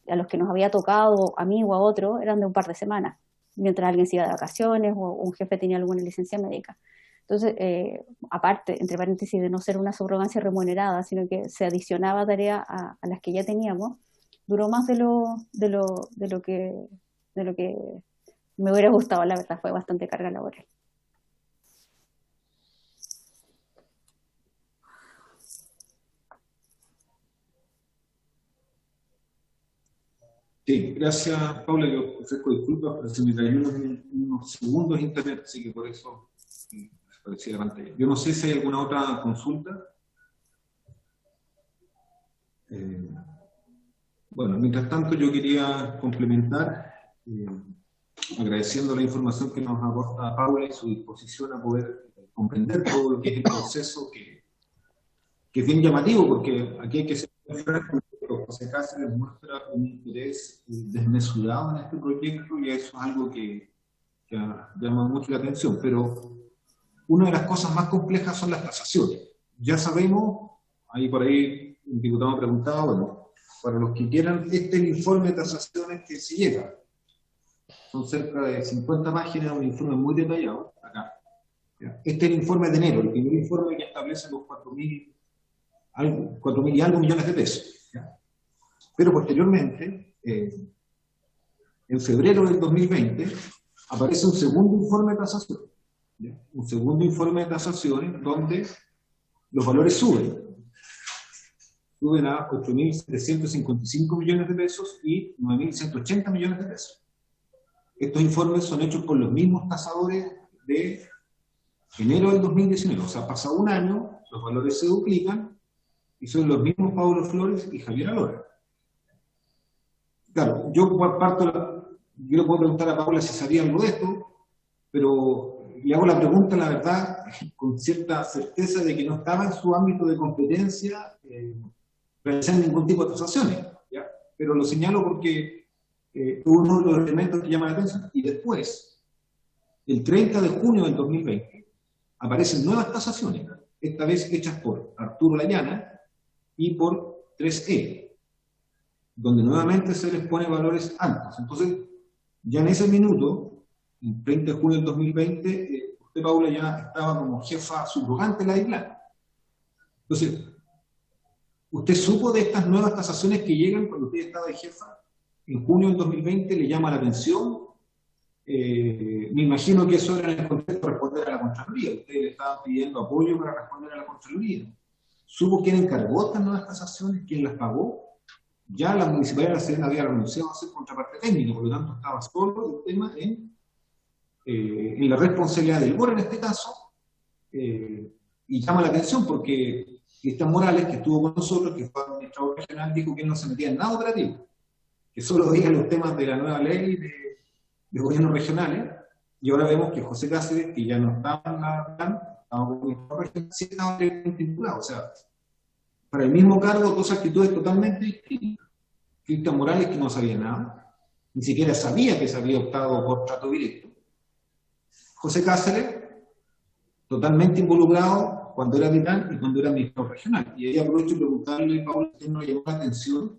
a los que nos había tocado, a mí o a otro, eran de un par de semanas, mientras alguien se iba de vacaciones o un jefe tenía alguna licencia médica. Entonces, aparte, entre paréntesis, de no ser una subrogancia remunerada, sino que se adicionaba tarea a las que ya teníamos, duró más de lo que me hubiera gustado, la verdad, fue bastante carga laboral. Sí, gracias, Paula. Yo ofrezco disculpas, pero se me cayó unos segundos de internet, así que por eso desaparecía la pantalla. Yo no sé si hay alguna otra consulta. Bueno, mientras tanto yo quería complementar, agradeciendo la información que nos aporta Paula y su disposición a poder comprender todo lo que es el proceso, que es bien llamativo, porque aquí hay que ser franco. José Cáceres muestra un interés desmesurado en este proyecto, y eso es algo que que ha llamado mucho la atención, pero una de las cosas más complejas son las tasaciones. Ya sabemos, ahí por ahí un diputado me preguntaba, bueno, para los que quieran, este es el informe de tasaciones que se llega. Son cerca de 50 páginas, un informe muy detallado, acá. Este es el informe de enero, el primer informe que establece los 4.000 y algo millones de pesos. ¿Ya? Pero posteriormente, en febrero del 2020, aparece un segundo informe de tasaciones. ¿Ya? Un segundo informe de tasaciones donde los valores suben a 8.755 millones de pesos y 9.180 millones de pesos. Estos informes son hechos por los mismos tasadores de enero del 2019, o sea, pasa un año, los valores se duplican y son los mismos Pablo Flores y Javier Alora. Claro, yo le puedo preguntar a Paula si sabía algo de esto, pero le hago la pregunta, la verdad, con cierta certeza de que no estaba en su ámbito de competencia realizar ningún tipo de tasaciones, ¿ya? Pero lo señalo porque uno de los elementos que llama la atención. Y después, el 30 de junio del 2020, aparecen nuevas tasaciones, esta vez hechas por Arturo Layana y por 3E, donde nuevamente se les pone valores altos. Entonces, ya en ese minuto, el 30 de junio del 2020, usted, Paula, ya estaba como jefa subrogante de la isla. Entonces, ¿usted supo de estas nuevas tasaciones que llegan cuando usted estaba de jefa? En junio del 2020 le llama la atención. Me imagino que eso era en el contexto de responder a la Contraloría. Ustedes le estaban pidiendo apoyo para responder a la Contraloría. ¿Supo quién encargó estas nuevas tasaciones? ¿Quién las pagó? Ya la Municipalidad de La Serena había renunciado a ser contraparte técnica, por lo tanto estaba solo el tema en la responsabilidad del BOR en este caso, y llama la atención porque Cristian Morales, que estuvo con nosotros, que fue administrador regional, dijo que él no se metía en nada operativo, que solo veía los temas de la nueva ley de gobiernos regionales, y ahora vemos que José Cáceres, que ya no estaba en la plan, estaba como administrador regional, sí estaba vinculado. O sea, para el mismo cargo, dos actitudes totalmente distintas. Cristian Morales, que no sabía nada, ni siquiera sabía que se había optado por trato directo. José Cáceres, totalmente involucrado cuando era DITAN y cuando era administrador regional. Y ahí aprovecho de preguntarle, Paula, usted nos llamó la atención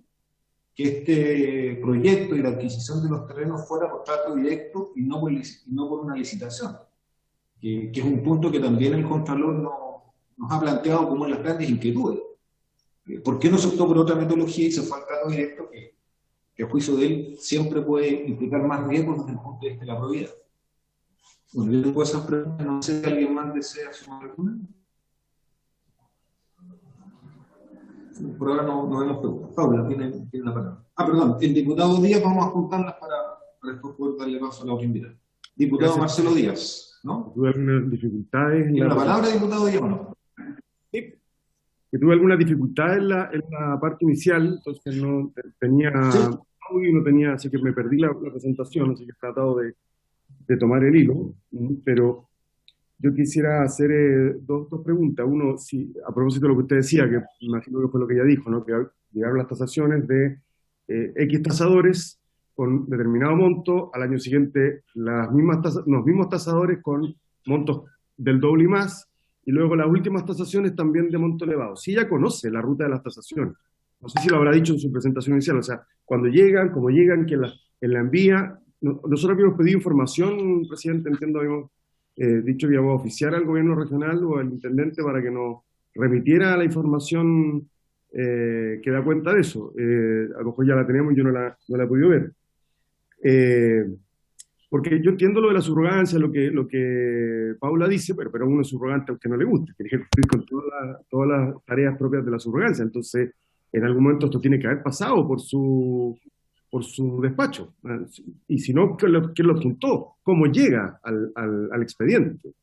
que este proyecto y la adquisición de los terrenos fuera por trato directo y no por una licitación, que es un punto que también el Contralor nos ha planteado como las grandes inquietudes. ¿Por qué no se optó por otra metodología y se fue al trato directo que a juicio de él siempre puede implicar más riesgos desde el punto de vista de la probidad? Bueno, yo tengo esas preguntas, no sé si alguien más desea sumar alguna. Por ahora no vemos preguntas. Paula, tiene la palabra. Perdón, el diputado Díaz, vamos a juntarlas para después poder darle paso a la otra invitada. Diputado Gracias. Marcelo Díaz, ¿no? ¿Tuve algunas dificultades? ¿Tiene la palabra, diputado Díaz, o no? Sí. Que tuve algunas dificultades en la parte inicial, entonces no tenía audio, no tenía, así que me perdí la presentación, así que he tratado de tomar el hilo, pero yo quisiera hacer dos preguntas. Uno, si, a propósito de lo que usted decía, que imagino que fue lo que ella dijo, ¿no? Que llegaron las tasaciones de X tasadores con determinado monto, al año siguiente los mismos tasadores con montos del doble y más, y luego las últimas tasaciones también de monto elevado. Si ella conoce la ruta de las tasaciones, no sé si lo habrá dicho en su presentación inicial, o sea, cuando llegan, cómo llegan, quién la envía. Nosotros habíamos pedido información, presidente, entiendo, habíamos dicho que íbamos a oficiar al gobierno regional o al intendente para que nos remitiera la información que da cuenta de eso. A lo mejor ya la tenemos y yo no la he podido ver. Porque yo entiendo lo de la subrogancia, lo que Paula dice, pero uno es subrogante aunque no le guste, tiene que cumplir con todas las tareas propias de la subrogancia. Entonces, en algún momento esto tiene que haber pasado por su despacho. Y si no, ¿quién lo adjuntó? ¿Cómo llega al expediente?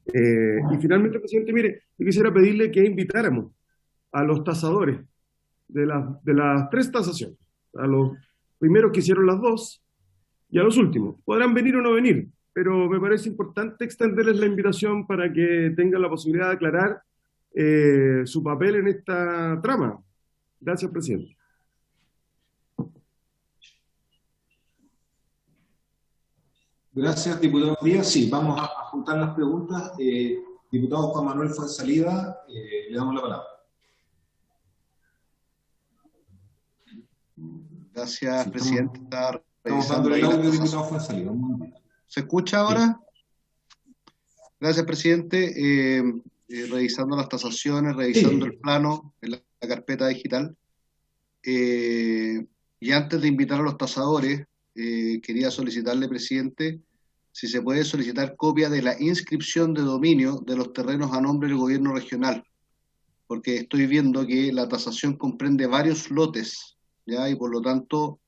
Y finalmente, presidente, mire, yo quisiera pedirle que invitáramos a los tasadores de las tres tasaciones, a los primeros que hicieron las dos y a los últimos. Podrán venir o no venir, pero me parece importante extenderles la invitación para que tengan la posibilidad de aclarar su papel en esta trama. Gracias, presidente. Gracias, diputado Díaz. Sí, vamos a juntar las preguntas. Diputado Juan Manuel Fuenzalida, le damos la palabra. Gracias, presidente. Estamos dándole el audio, diputado Fuenzalida. ¿Se escucha ahora? Gracias, presidente. Revisando las tasaciones, revisando el plano en la carpeta digital. Y antes de invitar a los tasadores, quería solicitarle, presidente, si se puede solicitar copia de la inscripción de dominio de los terrenos a nombre del gobierno regional, porque estoy viendo que la tasación comprende varios lotes, ¿ya? Y por lo tanto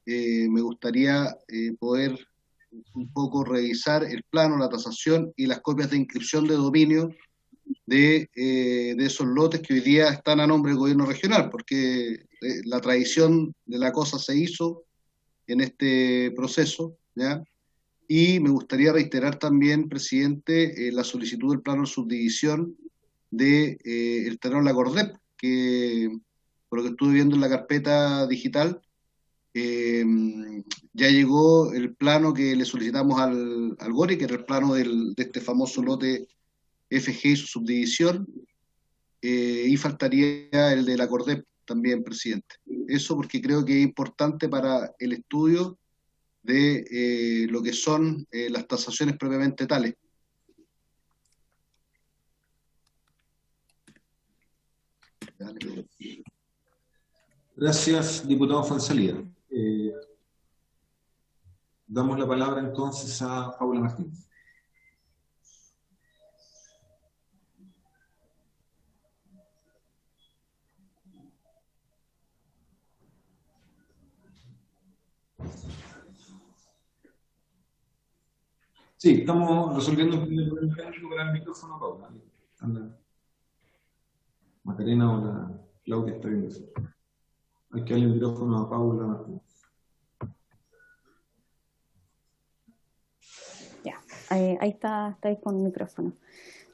me gustaría poder un poco revisar el plano, la tasación y las copias de inscripción de dominio de esos lotes que hoy día están a nombre del gobierno regional, porque la tradición de la cosa se hizo en este proceso, ¿ya? Y me gustaría reiterar también, presidente, la solicitud del plano de subdivisión de el terreno La Cordep, que por lo que estuve viendo en la carpeta digital, ya llegó el plano que le solicitamos al GORI, que era el plano de este famoso lote FG y su subdivisión, y faltaría el de La Cordep también, presidente. Eso porque creo que es importante para el estudio de lo que son las tasaciones propiamente tales. Gracias, diputado Fuenzalida. Damos la palabra entonces a Paula Martínez. Sí, estamos resolviendo el problema técnico para el micrófono, Paula. Anda. Macarena o la Claudia está viendo eso. Hay que darle el micrófono a Paula Martínez. Ya, ahí está ahí con el micrófono.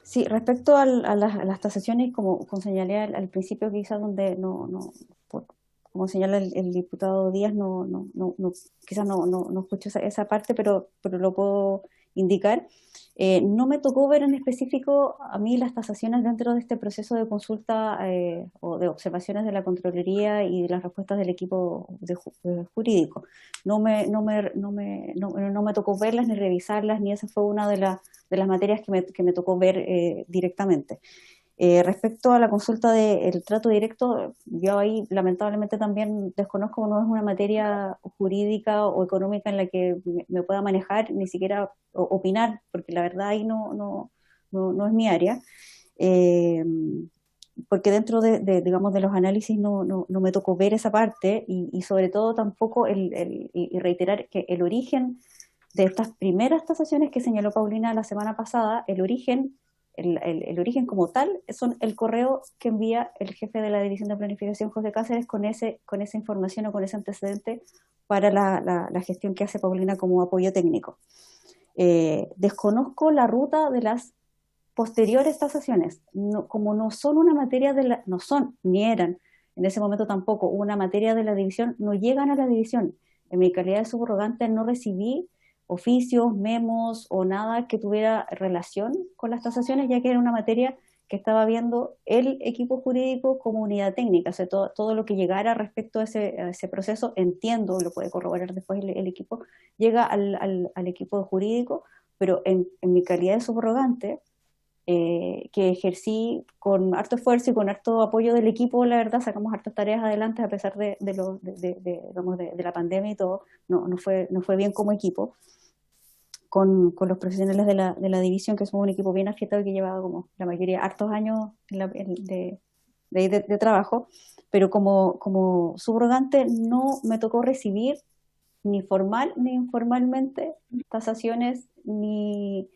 Sí, respecto a las tasaciones, como señalé al principio, quizás donde como señala el diputado Díaz, quizás no escucho esa parte, pero lo puedo indicar. No me tocó ver en específico a mí las tasaciones dentro de este proceso de consulta o de observaciones de la Contraloría y de las respuestas del equipo jurídico. No me tocó verlas ni revisarlas, ni esa fue una de las materias que me tocó ver directamente. Respecto a la consulta del trato directo, yo ahí lamentablemente también desconozco, no es una materia jurídica o económica en la que me pueda manejar, ni siquiera opinar, porque la verdad ahí no es mi área, porque dentro digamos, de los análisis no me tocó ver esa parte y sobre todo tampoco y reiterar que el origen de estas primeras tasaciones que señaló Paulina la semana pasada, el origen como tal son el correo que envía el jefe de la División de Planificación, José Cáceres, con esa información o con ese antecedente para la gestión que hace Paulina como apoyo técnico. Desconozco la ruta de las posteriores tasaciones, como no son una materia no son, ni eran en ese momento tampoco una materia de la división, no llegan a la división. En mi calidad de subrogante no recibí oficios, memos o nada que tuviera relación con las tasaciones, ya que era una materia que estaba viendo el equipo jurídico como unidad técnica. O sea, todo lo que llegara respecto a ese proceso, entiendo, lo puede corroborar después el equipo, llega al equipo jurídico, pero en mi calidad de subrogante, que ejercí con harto esfuerzo y con harto apoyo del equipo, la verdad, sacamos hartas tareas adelante a pesar de la pandemia y todo, no fue bien como equipo, con los profesionales de la división, que somos un equipo bien afiatado y que llevaba como la mayoría hartos años de trabajo, pero como subrogante no me tocó recibir ni formal ni informalmente tasaciones ni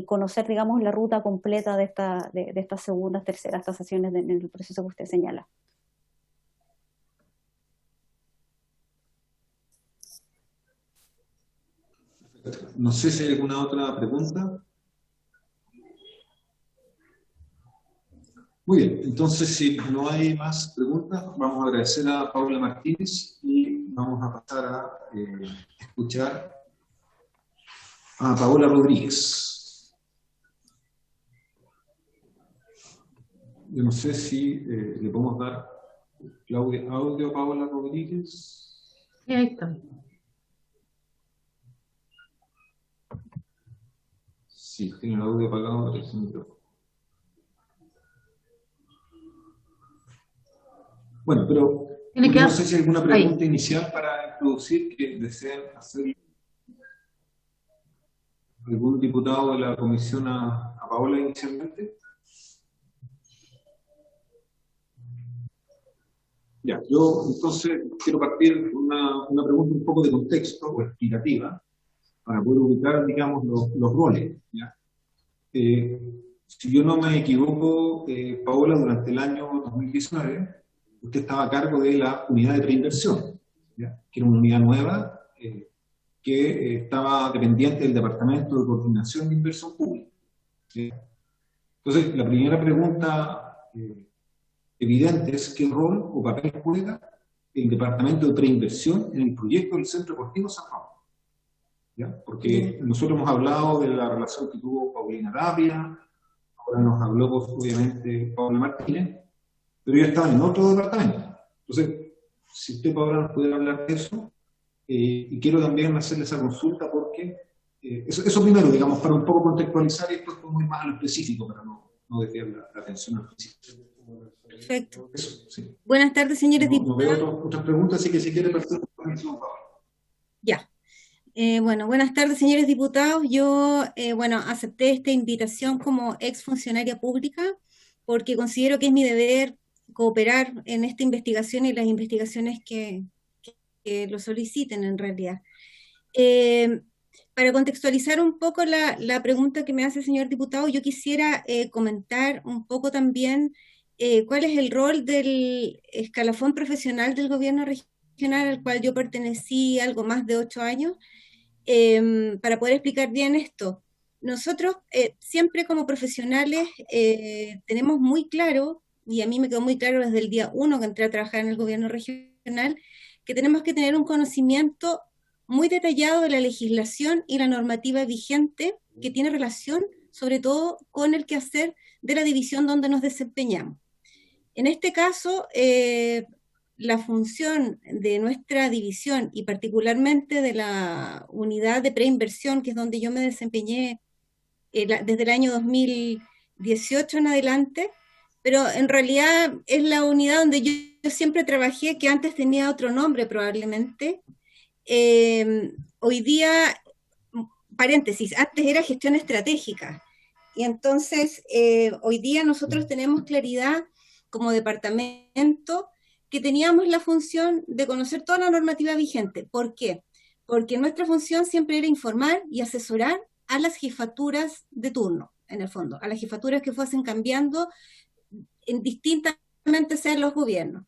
conocer, digamos, la ruta completa de estas segundas, terceras tasaciones en el proceso que usted señala. No sé si hay alguna otra pregunta. Muy bien, entonces si no hay más preguntas, vamos a agradecer a Paula Martínez y vamos a pasar a escuchar a Paola Rodríguez. Yo no sé si le podemos dar audio a Paola Rodríguez. Sí, ahí está. Sí, tiene el audio apagado, parece el micrófono. Bueno, pero no sé si hay alguna pregunta inicial para introducir que deseen hacer algún diputado de la comisión a Paola inicialmente. Ya, yo entonces quiero partir una pregunta un poco de contexto o explicativa para poder ubicar, digamos, los roles. ¿Ya? Si yo no me equivoco, Paola, durante el año 2019, usted estaba a cargo de la unidad de preinversión, ¿ya? Que era una unidad nueva que estaba dependiente del Departamento de Coordinación de Inversión Pública. ¿Sí? Entonces, la primera pregunta evidente es qué rol o papel juega el Departamento de Preinversión en el proyecto del Centro Deportivo San Pablo. ¿Ya? Porque nosotros hemos hablado de la relación que tuvo Paulina Tapia, ahora nos habló obviamente Paula Martínez, pero ya estaban en otro departamento. Entonces, si usted, Paula, nos pudiera hablar de eso, y quiero también hacerle esa consulta porque, eso primero, digamos, para un poco contextualizar, y después muy más a lo específico, para no desviar la atención al específico. Perfecto. Eso, sí. Buenas tardes, señores No diputados. veo otras preguntas, así que si quiere partir con eso, Paula. Ya. Bueno, buenas tardes, señores diputados. Yo, acepté esta invitación como exfuncionaria pública porque considero que es mi deber cooperar en esta investigación y las investigaciones que lo soliciten en realidad. Para contextualizar un poco la pregunta que me hace el señor diputado, yo quisiera comentar un poco también cuál es el rol del escalafón profesional del gobierno regional al cual yo pertenecí algo más de 8 años. Para poder explicar bien esto, nosotros siempre como profesionales tenemos muy claro, y a mí me quedó muy claro desde el día 1 que entré a trabajar en el gobierno regional, que tenemos que tener un conocimiento muy detallado de la legislación y la normativa vigente que tiene relación sobre todo con el quehacer de la división donde nos desempeñamos. En este caso, la función de nuestra división y particularmente de la unidad de preinversión, que es donde yo me desempeñé desde el año 2018 en adelante, pero en realidad es la unidad donde yo siempre trabajé, que antes tenía otro nombre probablemente. Hoy día, paréntesis, antes era gestión estratégica. Y entonces, hoy día nosotros tenemos claridad como departamento que teníamos la función de conocer toda la normativa vigente. ¿Por qué? Porque nuestra función siempre era informar y asesorar a las jefaturas de turno, en el fondo, a las jefaturas que fuesen cambiando en distintamente sean los gobiernos.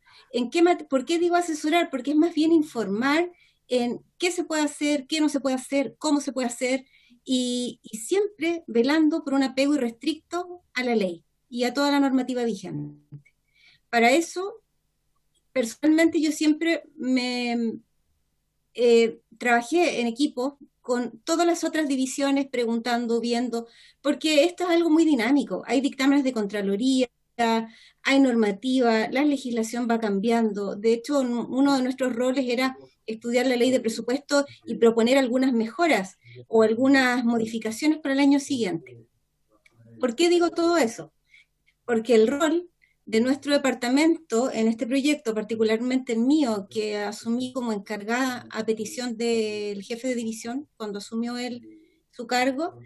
¿Por qué digo asesorar? Porque es más bien informar en qué se puede hacer, qué no se puede hacer, cómo se puede hacer, y siempre velando por un apego irrestricto a la ley y a toda la normativa vigente. Para eso, personalmente yo siempre trabajé en equipo con todas las otras divisiones, preguntando, viendo, porque esto es algo muy dinámico. Hay dictámenes de Contraloría, hay normativa, la legislación va cambiando. De hecho, uno de nuestros roles era estudiar la ley de presupuesto y proponer algunas mejoras o algunas modificaciones para el año siguiente. ¿Por qué digo todo eso? Porque el rol de nuestro departamento en este proyecto, particularmente el mío, que asumí como encargada a petición del jefe de división, cuando asumió él su cargo,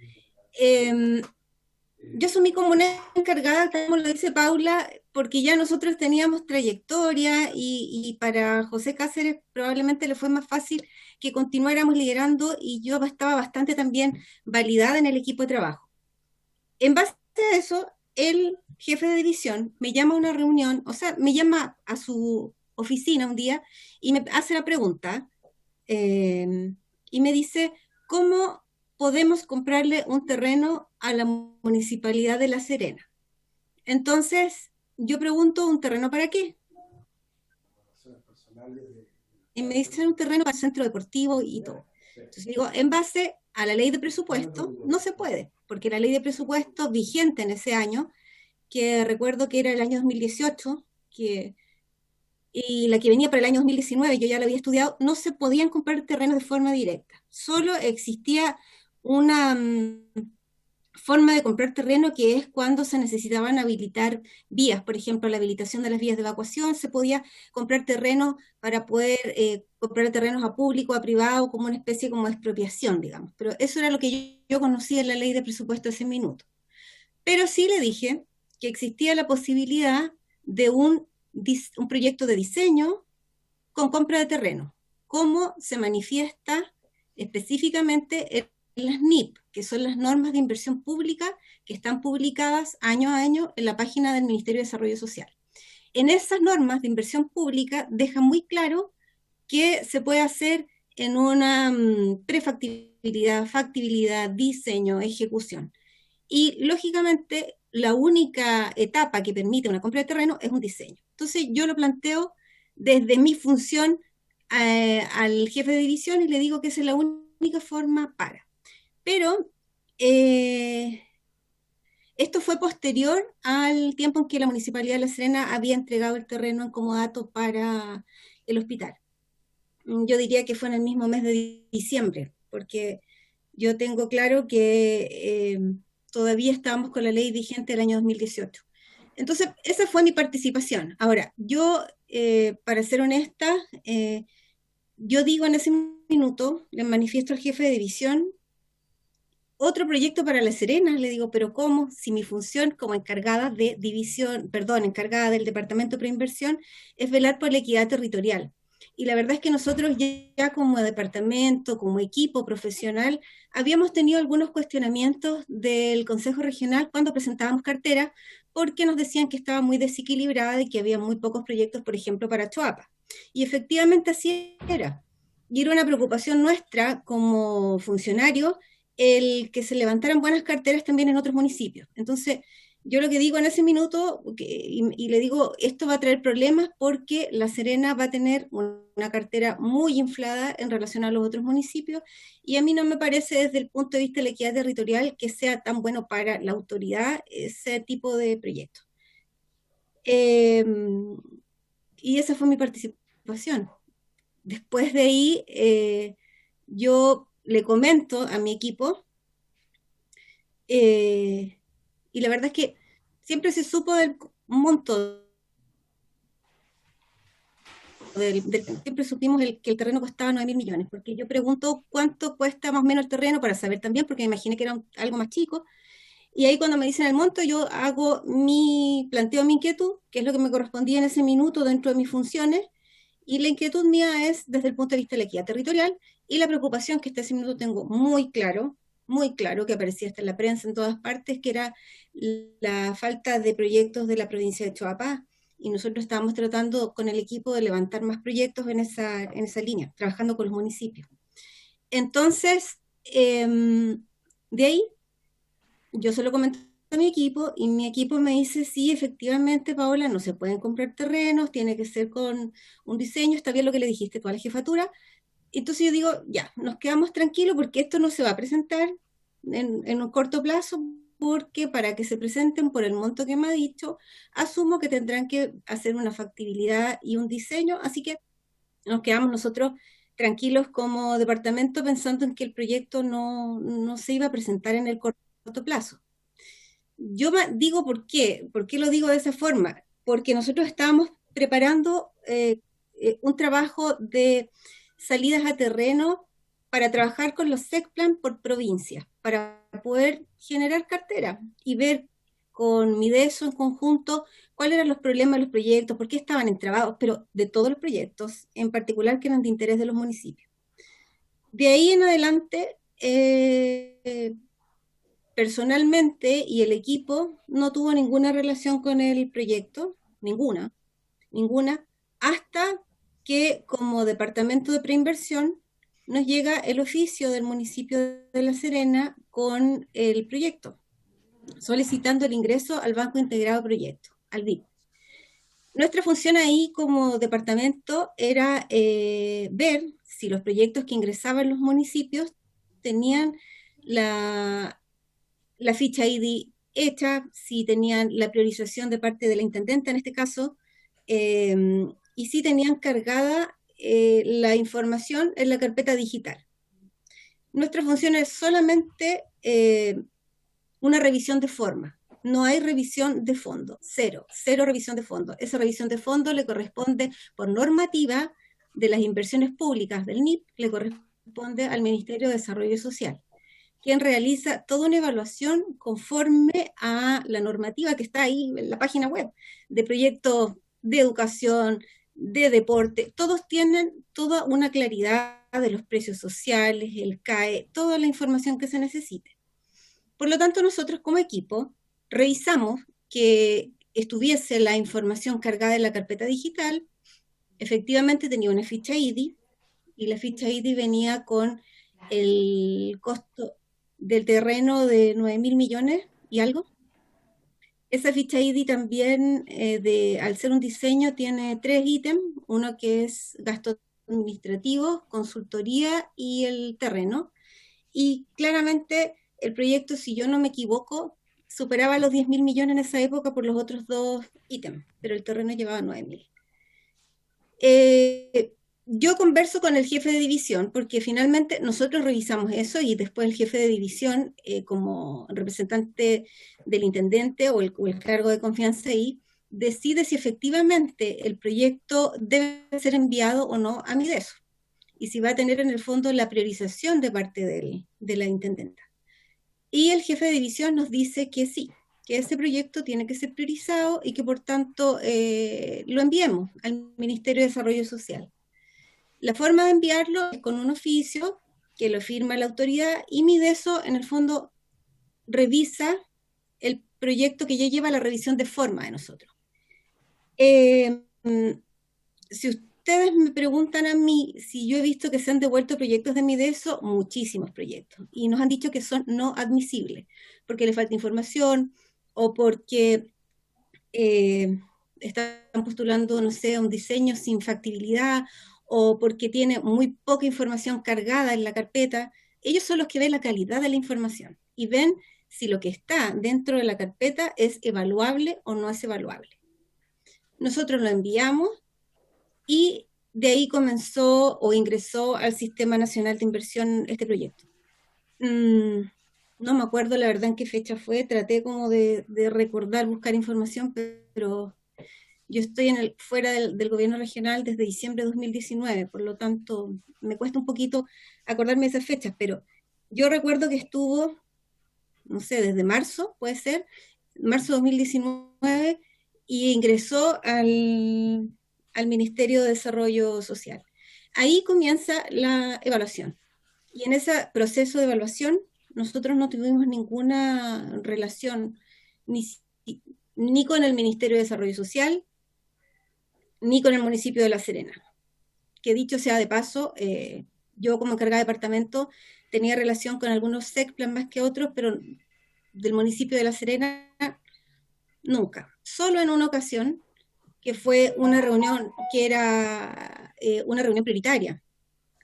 yo asumí como una encargada, como lo dice Paula, porque ya nosotros teníamos trayectoria y para José Cáceres probablemente le fue más fácil que continuáramos liderando y yo estaba bastante también validada en el equipo de trabajo. En base a eso, el jefe de división me llama a una reunión, o sea, me llama a su oficina un día y me hace la pregunta y me dice, ¿cómo podemos comprarle un terreno a la Municipalidad de La Serena? Entonces, yo pregunto, ¿un terreno para qué? Y me dicen un terreno para el centro deportivo y todo. Entonces digo, en base a la ley de presupuesto, no se puede, porque la ley de presupuesto vigente en ese año, que recuerdo que era el año 2018, y la que venía para el año 2019, yo ya la había estudiado, no se podían comprar terrenos de forma directa. Solo existía una forma de comprar terreno, que es cuando se necesitaban habilitar vías. Por ejemplo, la habilitación de las vías de evacuación, se podía comprar terreno para poder comprar terrenos a público, a privado, como una especie como de expropiación, digamos. Pero eso era lo que yo conocía en la ley de presupuesto ese minuto. Pero sí le dije que existía la posibilidad de un proyecto de diseño con compra de terreno, como se manifiesta específicamente en las NIP, que son las normas de inversión pública que están publicadas año a año en la página del Ministerio de Desarrollo Social. En esas normas de inversión pública deja muy claro que se puede hacer en una prefactibilidad, factibilidad, diseño, ejecución. Y lógicamente la única etapa que permite una compra de terreno es un diseño. Entonces yo lo planteo desde mi función al jefe de división y le digo que esa es la única forma para. Pero esto fue posterior al tiempo en que la Municipalidad de La Serena había entregado el terreno en comodato para el hospital. Yo diría que fue en el mismo mes de diciembre, porque yo tengo claro que todavía estábamos con la ley vigente del año 2018. Entonces, esa fue mi participación. Ahora, yo, para ser honesta, yo digo en ese minuto, le manifiesto al jefe de división, otro proyecto para La Serena, le digo, pero ¿cómo? Si mi función como encargada de división, perdón, encargada del Departamento de Preinversión, es velar por la equidad territorial. Y la verdad es que nosotros ya como departamento, como equipo profesional, habíamos tenido algunos cuestionamientos del Consejo Regional cuando presentábamos cartera, porque nos decían que estaba muy desequilibrada y que había muy pocos proyectos, por ejemplo, para Choapa. Y efectivamente así era. Y era una preocupación nuestra como funcionarios el que se levantaran buenas carteras también en otros municipios. Entonces, yo lo que digo en ese minuto, y le digo, esto va a traer problemas porque La Serena va a tener una cartera muy inflada en relación a los otros municipios, y a mí no me parece desde el punto de vista de la equidad territorial que sea tan bueno para la autoridad ese tipo de proyectos. Y esa fue mi participación. Después de ahí, yo le comento a mi equipo, y la verdad es que siempre se supo del monto, siempre supimos que el terreno costaba 9.000 millones, porque yo pregunto cuánto cuesta más o menos el terreno para saber también, porque me imaginé que era algo más chico, y ahí cuando me dicen el monto, yo planteo mi inquietud, que es lo que me correspondía en ese minuto dentro de mis funciones, y la inquietud mía es desde el punto de vista de la equidad territorial, y la preocupación que hasta ese minuto tengo muy claro, que aparecía hasta en la prensa en todas partes, que era la falta de proyectos de la provincia de Choapá, y nosotros estábamos tratando con el equipo de levantar más proyectos en esa línea, trabajando con los municipios. Entonces, de ahí, yo se lo comenté a mi equipo, y mi equipo me dice, sí, efectivamente, Paola, no se pueden comprar terrenos, tiene que ser con un diseño, está bien lo que le dijiste tú a la jefatura. Entonces yo digo, ya, nos quedamos tranquilos porque esto no se va a presentar en un corto plazo, porque para que se presenten por el monto que me ha dicho, asumo que tendrán que hacer una factibilidad y un diseño, así que nos quedamos nosotros tranquilos como departamento pensando en que el proyecto no se iba a presentar en el corto plazo. Yo digo ¿por qué lo digo de esa forma? Porque nosotros estábamos preparando un trabajo de salidas a terreno para trabajar con los SECPLAN por provincia, para poder generar cartera y ver con Mideso en conjunto cuáles eran los problemas de los proyectos, por qué estaban entrabados, pero de todos los proyectos, en particular que eran de interés de los municipios. De ahí en adelante, personalmente y el equipo no tuvo ninguna relación con el proyecto, ninguna, hasta que como departamento de preinversión nos llega el oficio del municipio de La Serena con el proyecto, solicitando el ingreso al Banco Integrado de Proyectos, al BIP. Nuestra función ahí como departamento era ver si los proyectos que ingresaban los municipios tenían la ficha ID hecha, si tenían la priorización de parte de la intendenta en este caso, y si tenían cargada la información en la carpeta digital. Nuestra función es solamente una revisión de forma. No hay revisión de fondo, cero revisión de fondo. Esa revisión de fondo le corresponde por normativa de las inversiones públicas del NIP, le corresponde al Ministerio de Desarrollo Social, quien realiza toda una evaluación conforme a la normativa que está ahí en la página web, de proyectos de educación, de deporte. Todos tienen toda una claridad de los precios sociales, el CAE, toda la información que se necesite. Por lo tanto, nosotros como equipo revisamos que estuviese la información cargada en la carpeta digital. Efectivamente tenía una ficha ID, y la ficha ID venía con el costo del terreno de 9.000 millones y algo. Esa ficha ID también, al ser un diseño, tiene 3 ítems, uno que es gastos administrativos, consultoría y el terreno. Y claramente el proyecto, si yo no me equivoco, superaba los 10.000 millones en esa época por los otros 2 ítems, pero el terreno llevaba 9.000. Yo converso con el jefe de división, porque finalmente nosotros revisamos eso y después el jefe de división, como representante del intendente o el cargo de confianza ahí, decide si efectivamente el proyecto debe ser enviado o no a Mideso, y si va a tener en el fondo la priorización de parte de la intendenta. Y el jefe de división nos dice que sí, que ese proyecto tiene que ser priorizado y que por tanto lo enviemos al Ministerio de Desarrollo Social. La forma de enviarlo es con un oficio que lo firma la autoridad, y Mideso en el fondo revisa el proyecto que ya lleva la revisión de forma de nosotros. Si ustedes me preguntan a mí si yo he visto que se han devuelto proyectos de Mideso, muchísimos proyectos, y nos han dicho que son no admisibles, porque le falta información o porque están postulando, no sé, un diseño sin factibilidad, o porque tiene muy poca información cargada en la carpeta. Ellos son los que ven la calidad de la información y ven si lo que está dentro de la carpeta es evaluable o no es evaluable. Nosotros lo enviamos y de ahí comenzó o ingresó al Sistema Nacional de Inversión este proyecto. No me acuerdo la verdad en qué fecha fue, traté como de recordar, buscar información, pero yo estoy fuera del gobierno regional desde diciembre de 2019, por lo tanto me cuesta un poquito acordarme de esas fechas, pero yo recuerdo que estuvo, no sé, desde marzo, puede ser, marzo de 2019, y ingresó al Ministerio de Desarrollo Social. Ahí comienza la evaluación, y en ese proceso de evaluación nosotros no tuvimos ninguna relación ni con el Ministerio de Desarrollo Social, ni con el municipio de La Serena. Que dicho sea de paso, yo como encargada de departamento tenía relación con algunos SECPLAN más que otros, pero del municipio de La Serena nunca. Solo en una ocasión, que fue una reunión que era una reunión prioritaria,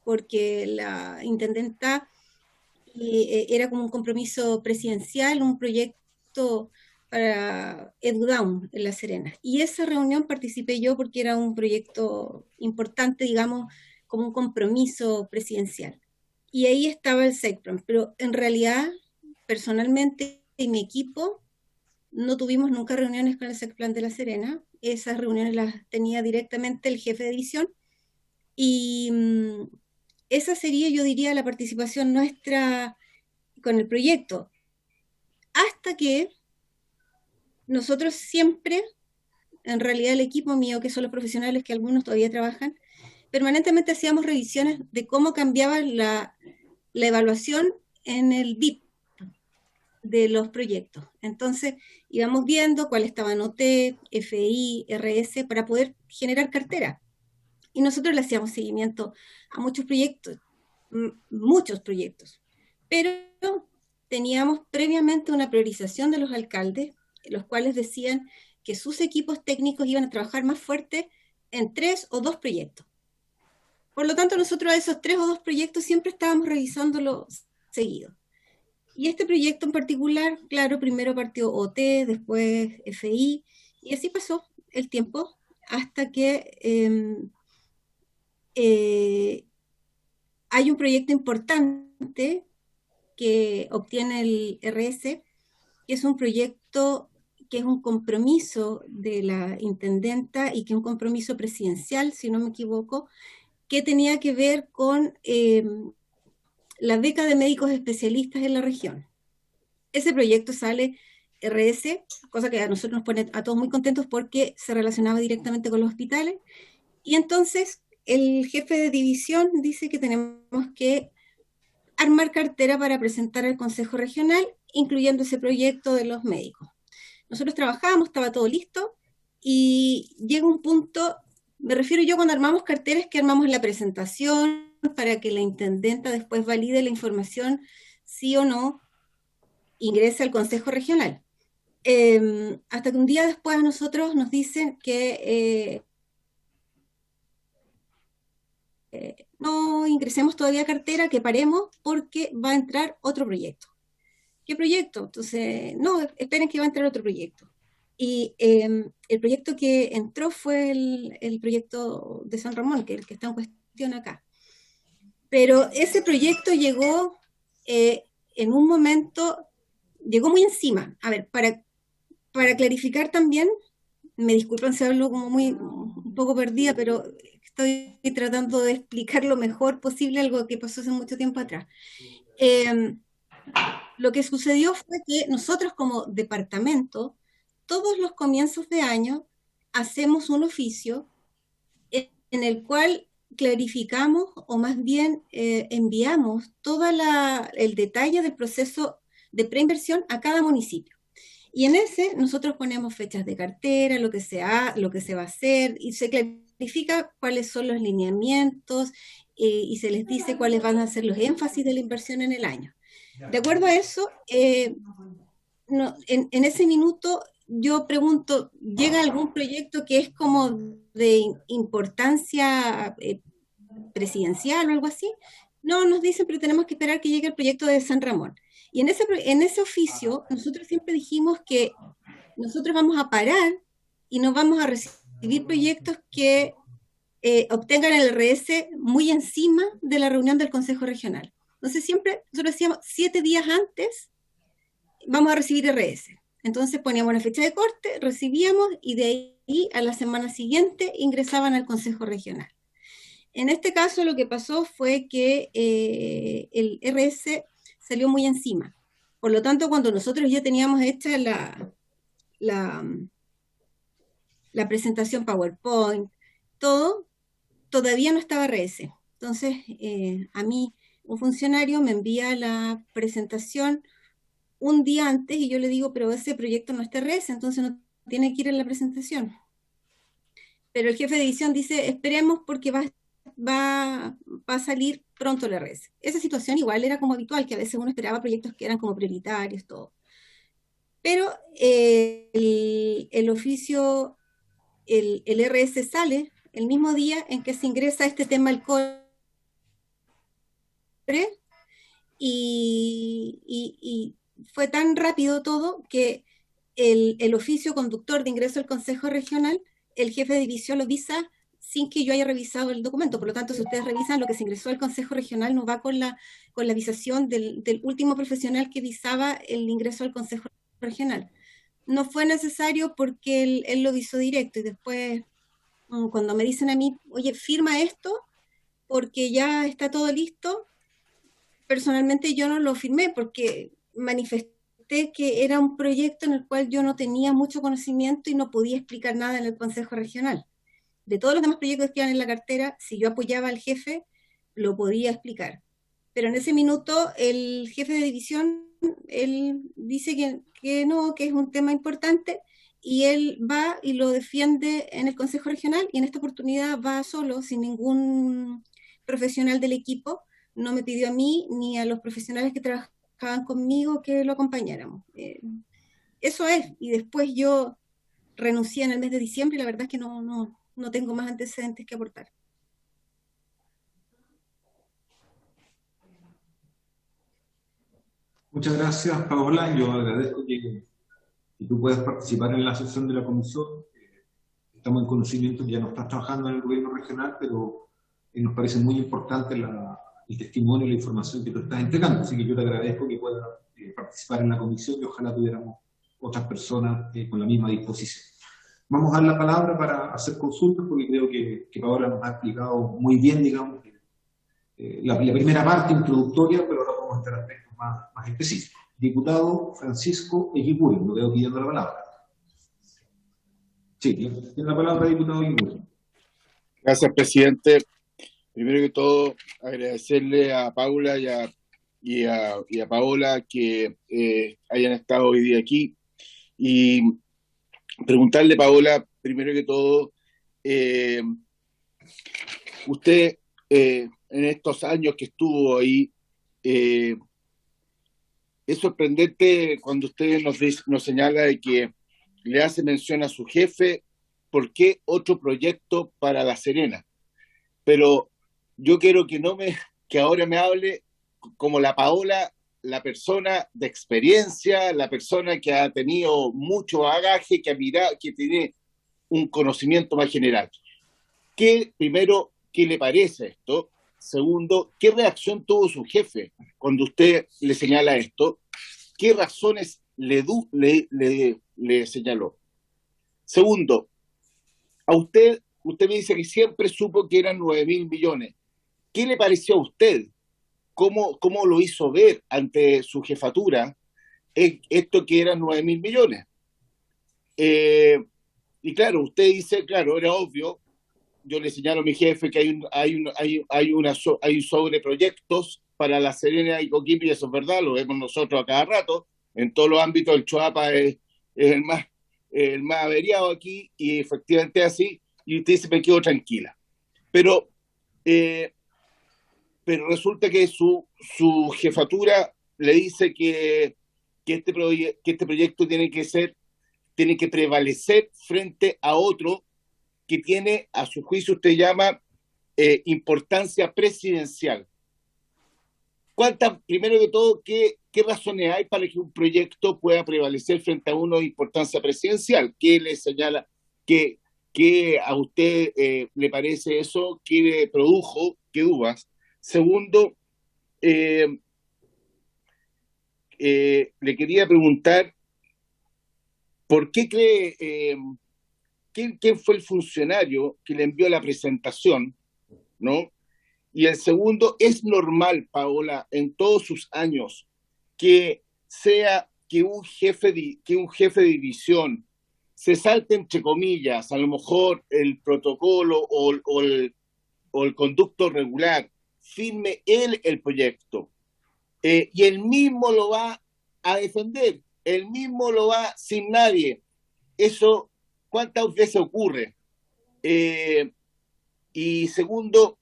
porque la intendenta era como un compromiso presidencial, un proyecto para EduDown en La Serena. Y esa reunión participé yo porque era un proyecto importante, digamos, como un compromiso presidencial. Y ahí estaba el SECPLAN, pero en realidad, personalmente, en mi equipo, no tuvimos nunca reuniones con el SECPLAN de La Serena. Esas reuniones las tenía directamente el jefe de división. Y esa sería, yo diría, la participación nuestra con el proyecto. Hasta que nosotros siempre, en realidad el equipo mío, que son los profesionales que algunos todavía trabajan, permanentemente hacíamos revisiones de cómo cambiaba la evaluación en el DIP de los proyectos. Entonces íbamos viendo cuál estaba en OT, FI, RS, para poder generar cartera. Y nosotros le hacíamos seguimiento a muchos proyectos, pero teníamos previamente una priorización de los alcaldes, los cuales decían que sus equipos técnicos iban a trabajar más fuerte en 3 o 2 proyectos. Por lo tanto, nosotros a esos 3 o 2 proyectos siempre estábamos revisándolos seguidos. Y este proyecto en particular, claro, primero partió OT, después FI, y así pasó el tiempo hasta que hay un proyecto importante que obtiene el RS, que es un proyecto que es un compromiso de la intendenta y que es un compromiso presidencial, si no me equivoco, que tenía que ver con la beca de médicos especialistas en la región. Ese proyecto sale RS, cosa que a nosotros nos pone a todos muy contentos porque se relacionaba directamente con los hospitales, y entonces el jefe de división dice que tenemos que armar cartera para presentar al Consejo Regional, incluyendo ese proyecto de los médicos. Nosotros trabajábamos, estaba todo listo, y llega un punto, me refiero yo cuando armamos carteras, que armamos la presentación para que la intendenta después valide la información, sí o no, ingrese al Consejo Regional. Hasta que un día después a nosotros nos dicen que no ingresemos todavía a cartera, que paremos porque va a entrar otro proyecto. ¿Qué proyecto? Entonces, no, esperen que va a entrar otro proyecto. Y el proyecto que entró fue el proyecto de San Ramón, que es el que está en cuestión acá. Pero ese proyecto llegó en un momento, llegó muy encima. A ver, para clarificar también, me disculpan si hablo como un poco perdida, pero estoy tratando de explicar lo mejor posible algo que pasó hace mucho tiempo atrás. Lo que sucedió fue que nosotros como departamento, todos los comienzos de año, hacemos un oficio en el cual clarificamos, o más bien enviamos todo el detalle del proceso de preinversión a cada municipio. Y en ese nosotros ponemos fechas de cartera, lo que se va a hacer, y se clarifica cuáles son los lineamientos y se les dice cuáles van a ser los énfasis de la inversión en el año. De acuerdo a eso, en ese minuto yo pregunto, ¿llega algún proyecto que es como de importancia presidencial o algo así? No, nos dicen, pero tenemos que esperar que llegue el proyecto de San Ramón. Y en ese oficio, nosotros siempre dijimos que nosotros vamos a parar y no vamos a recibir proyectos que obtengan el RS muy encima de la reunión del Consejo Regional. Entonces siempre nosotros decíamos 7 días antes vamos a recibir RS. Entonces poníamos la fecha de corte, recibíamos y de ahí a la semana siguiente ingresaban al Consejo Regional. En este caso lo que pasó fue que el RS salió muy encima. Por lo tanto, cuando nosotros ya teníamos hecha la presentación PowerPoint, todo, todavía no estaba RS. Entonces, a mí un funcionario me envía la presentación un día antes y yo le digo, pero ese proyecto no está RS, entonces no tiene que ir en la presentación. Pero el jefe de división dice, esperemos porque va a salir pronto el RS. Esa situación igual era como habitual, que a veces uno esperaba proyectos que eran como prioritarios, todo. Pero el oficio, el RS sale el mismo día en que se ingresa este tema al CORE, y fue tan rápido todo que el oficio conductor de ingreso al Consejo Regional, el jefe de división lo visa sin que yo haya revisado el documento. Por lo tanto, si ustedes revisan lo que se ingresó al Consejo Regional, no va con la visación del último profesional que visaba el ingreso al Consejo Regional. No fue necesario porque él lo visó directo, y después cuando me dicen a mí, oye, firma esto porque ya está todo listo, personalmente yo no lo firmé porque manifesté que era un proyecto en el cual yo no tenía mucho conocimiento y no podía explicar nada en el Consejo Regional. De todos los demás proyectos que iban en la cartera, si yo apoyaba al jefe, lo podía explicar. Pero en ese minuto el jefe de división, él dice que no, que es un tema importante, y él va y lo defiende en el Consejo Regional, y en esta oportunidad va solo, sin ningún profesional del equipo. No me pidió a mí ni a los profesionales que trabajaban conmigo que lo acompañáramos. Eso es, y después yo renuncié en el mes de diciembre y la verdad es que no tengo más antecedentes que aportar. Muchas gracias, Paola. Yo agradezco que tú puedas participar en la sesión de la comisión. Estamos en conocimiento que ya no estás trabajando en el gobierno regional, pero nos parece muy importante el testimonio y la información que tú estás entregando. Así que yo te agradezco que puedas participar en la comisión y ojalá tuviéramos otras personas con la misma disposición. Vamos a dar la palabra para hacer consultas, porque creo que Paola nos ha explicado muy bien, digamos, la primera parte introductoria, pero ahora vamos a estar aspectos más específicos. Diputado Francisco Eguiguri, lo veo pidiendo la palabra. Sí, tiene la palabra, diputado Eguiguri. Gracias, presidente. Primero que todo, agradecerle a Paula y a Paola que hayan estado hoy día aquí. Y preguntarle, Paola, primero que todo, usted en estos años que estuvo ahí, es sorprendente cuando usted nos señala de que le hace mención a su jefe, ¿por qué otro proyecto para La Serena? Pero yo quiero que ahora me hable como la Paola, la persona de experiencia, la persona que ha tenido mucho bagaje, que tiene un conocimiento más general. Primero, ¿qué le parece esto? Segundo, ¿qué reacción tuvo su jefe cuando usted le señala esto? ¿Qué razones le señaló? Segundo, a usted me dice que siempre supo que eran 9.000 millones. ¿Qué le pareció a usted? ¿Cómo lo hizo ver ante su jefatura esto que eran 9.000 millones? Y claro, usted dice, claro, era obvio. Yo le señalo a mi jefe que hay sobreproyectos para La Serena y Coquimbo, y eso es verdad, lo vemos nosotros a cada rato. En todos los ámbitos, el Choapa es el más averiado aquí, y efectivamente es así. Y usted dice, me quedo tranquila. Pero resulta que su jefatura le dice que este proyecto tiene que prevalecer frente a otro que tiene, a su juicio, usted llama importancia presidencial. Primero de todo, ¿qué razones hay para que un proyecto pueda prevalecer frente a uno de importancia presidencial? ¿Qué le señala? ¿Qué a usted le parece eso? ¿Qué le produjo? ¿Qué dudas? Segundo, le quería preguntar, ¿por qué cree... ¿Quién fue el funcionario que le envió la presentación, ¿no? Y el segundo, ¿es normal, Paola, en todos sus años, que un jefe de división se salte, entre comillas, a lo mejor el protocolo o el conducto regular, firme él el proyecto, y él mismo lo va a defender, él mismo lo va sin nadie? Eso, ¿cuántas veces ocurre? Y segundo,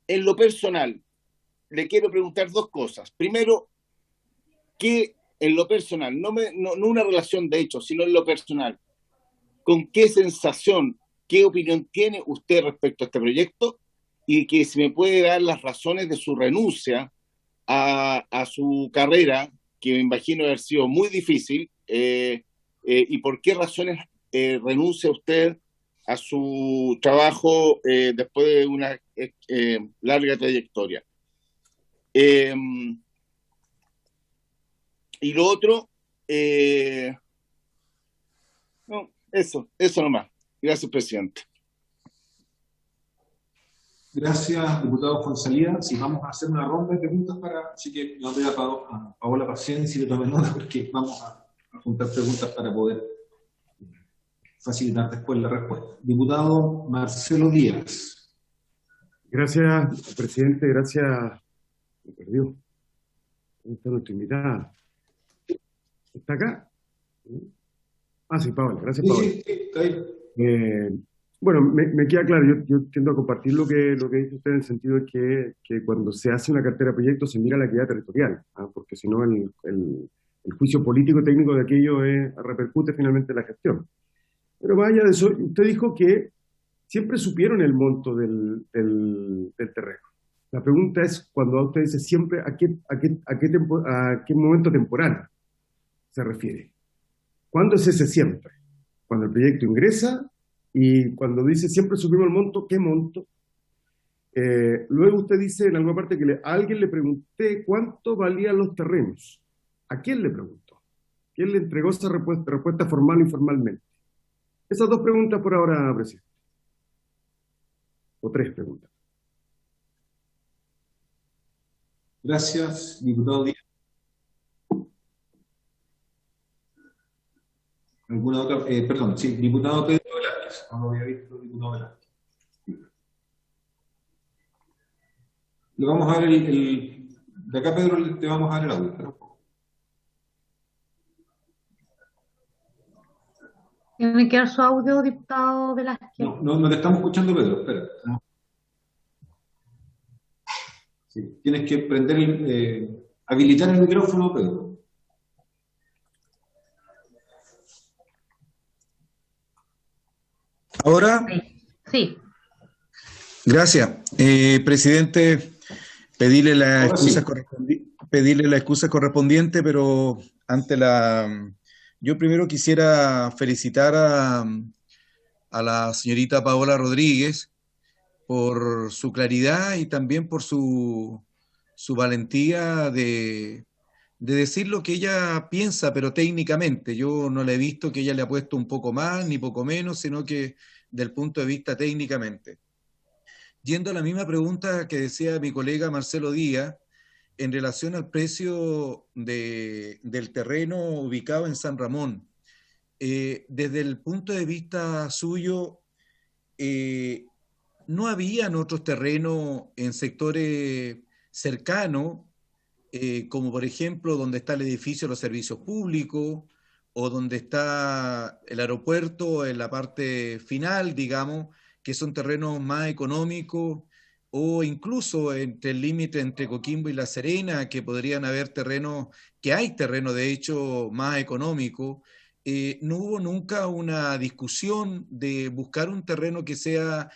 en lo personal, le quiero preguntar dos cosas. Primero, que en lo personal, no una relación de hecho, sino en lo personal, ¿con qué sensación, qué opinión tiene usted respecto a este proyecto? Y que si me puede dar las razones de su renuncia a su carrera, que me imagino haber sido muy difícil, y por qué razones renuncia usted a su trabajo después de una larga trayectoria. Y lo otro, no, eso nomás. Gracias, presidente. Gracias, diputado Fonsalía. Si vamos a hacer una ronda de preguntas así que no te da a Paola paciencia y le tomen nota, porque vamos a juntar preguntas para poder facilitar después la respuesta. Diputado Marcelo Díaz. Gracias, presidente. Gracias. Me perdió. ¿Dónde está nuestra invitada? ¿Está acá? Ah, sí, Paola. Gracias, Paola. Sí, está ahí. Bueno, me queda claro. Yo tiendo a compartir lo que dice usted, en el sentido de que cuando se hace una cartera de proyectos se mira la equidad territorial, porque si no el juicio político y técnico de aquello repercute finalmente en la gestión. Pero más allá de eso, usted dijo que siempre supieron el monto del terreno. La pregunta es, cuando usted dice siempre, ¿a qué momento temporal se refiere? ¿Cuándo es ese siempre? Cuando el proyecto ingresa y cuando dice siempre subimos el monto, ¿qué monto? Luego usted dice en alguna parte que a alguien le pregunté cuánto valían los terrenos. ¿A quién le preguntó? ¿Quién le entregó esa respuesta formal o informalmente? Esas dos preguntas por ahora, presidente. O tres preguntas. Gracias, diputado Díaz. ¿Alguna otra? Perdón, sí, diputado Pedro Velázquez. No lo había visto, diputado Velázquez. Le vamos a dar de acá, Pedro, te vamos a dar el audio. Pero... ¿Tiene que dar su audio, diputado Velázquez? No te estamos escuchando, Pedro. Espera. Sí, tienes que habilitar el micrófono, Pedro. ¿Ahora? Sí. Gracias. Presidente, pedirle la excusa correspondiente, pero yo primero quisiera felicitar a la señorita Paola Rodríguez por su claridad y también por su valentía de decir lo que ella piensa, pero técnicamente. Yo no le he visto que ella le ha puesto un poco más ni poco menos, sino que del punto de vista técnicamente. Yendo a la misma pregunta que decía mi colega Marcelo Díaz, en relación al precio del terreno ubicado en San Ramón, desde el punto de vista suyo, no habían otros terrenos en sectores cercanos, como por ejemplo donde está el edificio de los servicios públicos, o donde está el aeropuerto en la parte final, digamos, que son terrenos más económicos, o incluso entre el límite entre Coquimbo y La Serena, que podrían haber terrenos, que hay terrenos de hecho más económicos. No hubo nunca una discusión de buscar un terreno que sea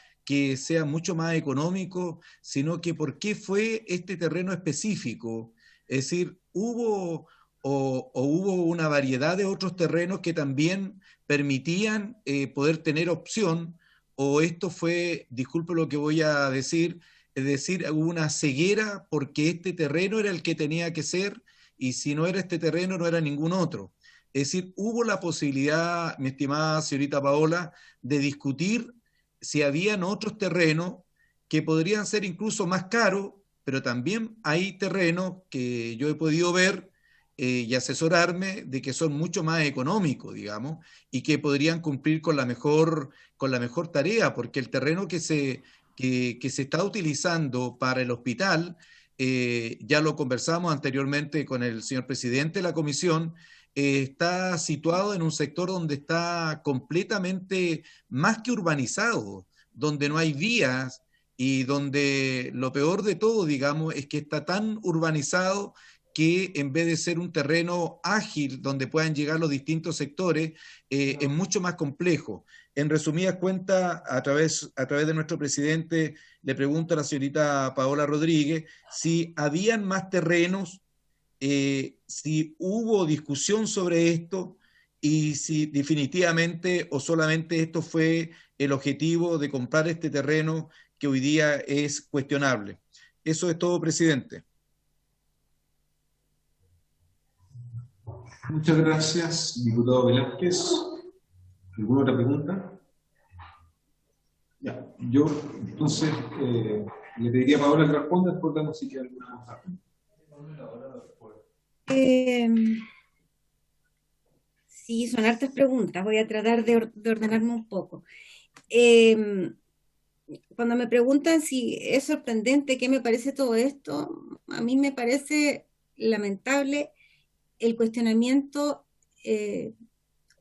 mucho más económico, sino que por qué fue este terreno específico. Es decir, hubo una variedad de otros terrenos que también permitían poder tener opción, o esto fue, disculpe lo que voy a decir, es decir, hubo una ceguera porque este terreno era el que tenía que ser, y si no era este terreno no era ningún otro. Es decir, hubo la posibilidad, mi estimada señorita Paola, de discutir si habían otros terrenos que podrían ser incluso más caros, pero también hay terrenos que yo he podido ver y asesorarme de que son mucho más económicos, digamos, y que podrían cumplir con la mejor tarea, porque el terreno que se está utilizando para el hospital, ya lo conversamos anteriormente con el señor presidente de la comisión, está situado en un sector donde está completamente más que urbanizado, donde no hay vías y donde lo peor de todo, digamos, es que está tan urbanizado que en vez de ser un terreno ágil donde puedan llegar los distintos sectores, es mucho más complejo. En resumidas cuentas, a través de nuestro presidente, le pregunto a la señorita Paola Rodríguez si habían más terrenos, si hubo discusión sobre esto y si definitivamente o solamente esto fue el objetivo de comprar este terreno que hoy día es cuestionable. Eso es todo, presidente. Muchas gracias, diputado Velázquez. ¿Alguna otra pregunta? Ya, yo entonces le pediría a Paola que responda, después damos si queda alguna cosa. Sí, son hartas preguntas, voy a tratar de ordenarme un poco. Cuando me preguntan si es sorprendente qué me parece todo esto, a mí me parece lamentable el cuestionamiento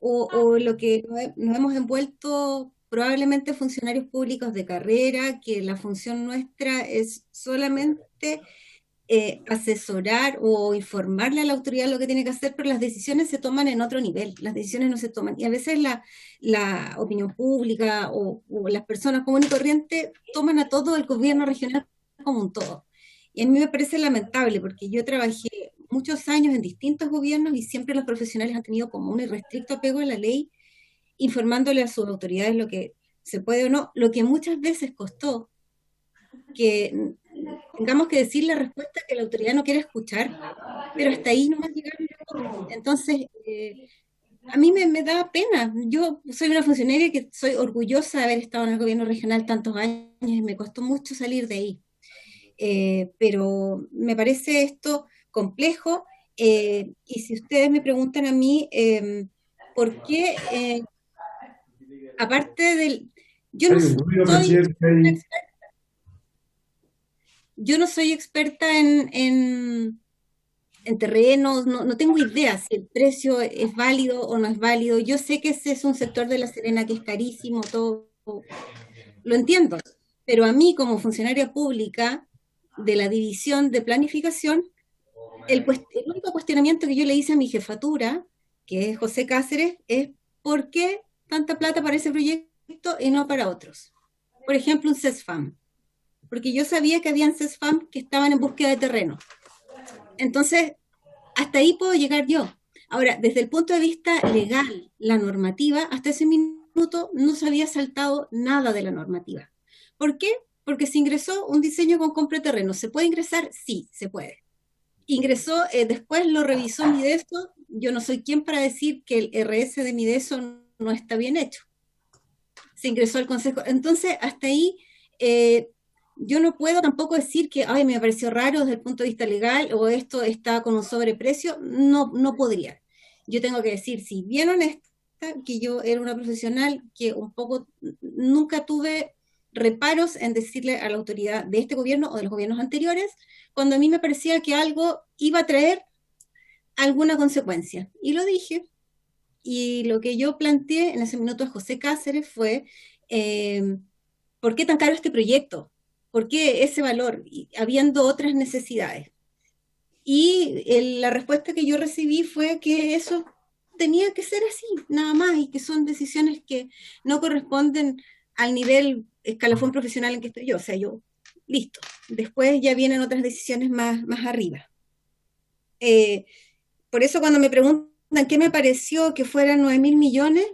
o lo que nos hemos envuelto probablemente funcionarios públicos de carrera, que la función nuestra es solamente asesorar o informarle a la autoridad lo que tiene que hacer, pero las decisiones se toman en otro nivel, las decisiones no se toman, y a veces la opinión pública o las personas comunes y corrientes toman a todo el gobierno regional como un todo. Y a mí me parece lamentable porque yo trabajé muchos años en distintos gobiernos y siempre los profesionales han tenido como un irrestricto apego a la ley, informándole a sus autoridades lo que se puede o no, lo que muchas veces costó que tengamos que decir la respuesta que la autoridad no quiere escuchar, pero hasta ahí no más llegaron. Entonces, a mí me da pena. Yo soy una funcionaria que soy orgullosa de haber estado en el gobierno regional tantos años y me costó mucho salir de ahí. Pero me parece esto complejo, y si ustedes me preguntan a mí por qué, aparte del... Yo no Hay un ruido, soy presidente, ahí. yo no soy experta en terrenos, no tengo idea si el precio es válido o no es válido. Yo sé que ese es un sector de La Serena que es carísimo, todo lo entiendo, pero a mí como funcionaria pública de la división de planificación, el único cuestionamiento que yo le hice a mi jefatura, que es José Cáceres, es ¿por qué tanta plata para ese proyecto y no para otros? Por ejemplo, un CESFAM, porque yo sabía que habían CESFAM que estaban en búsqueda de terreno. Entonces, hasta ahí puedo llegar yo. Ahora, desde el punto de vista legal, la normativa, hasta ese minuto no se había saltado nada de la normativa. ¿Por qué? Porque se ingresó un diseño con compra de terreno. ¿Se puede ingresar? Sí, se puede. Ingresó, después lo revisó Mideso. Yo no soy quien para decir que el RS de Mideso no está bien hecho. Se ingresó al Consejo. Entonces, hasta ahí... yo no puedo tampoco decir que, ay, me pareció raro desde el punto de vista legal o esto está con un sobreprecio, no podría. Yo tengo que decir, si bien honesta, que yo era una profesional que un poco nunca tuve reparos en decirle a la autoridad de este gobierno o de los gobiernos anteriores, cuando a mí me parecía que algo iba a traer alguna consecuencia. Y lo dije, y lo que yo planteé en ese minuto a José Cáceres fue, ¿por qué tan caro este proyecto? ¿Por qué ese valor? Y habiendo otras necesidades. Y la respuesta que yo recibí fue que eso tenía que ser así, nada más, y que son decisiones que no corresponden al nivel escalafón profesional en que estoy yo. O sea, yo, listo. Después ya vienen otras decisiones más arriba. Por eso cuando me preguntan qué me pareció que fueran 9.000 millones,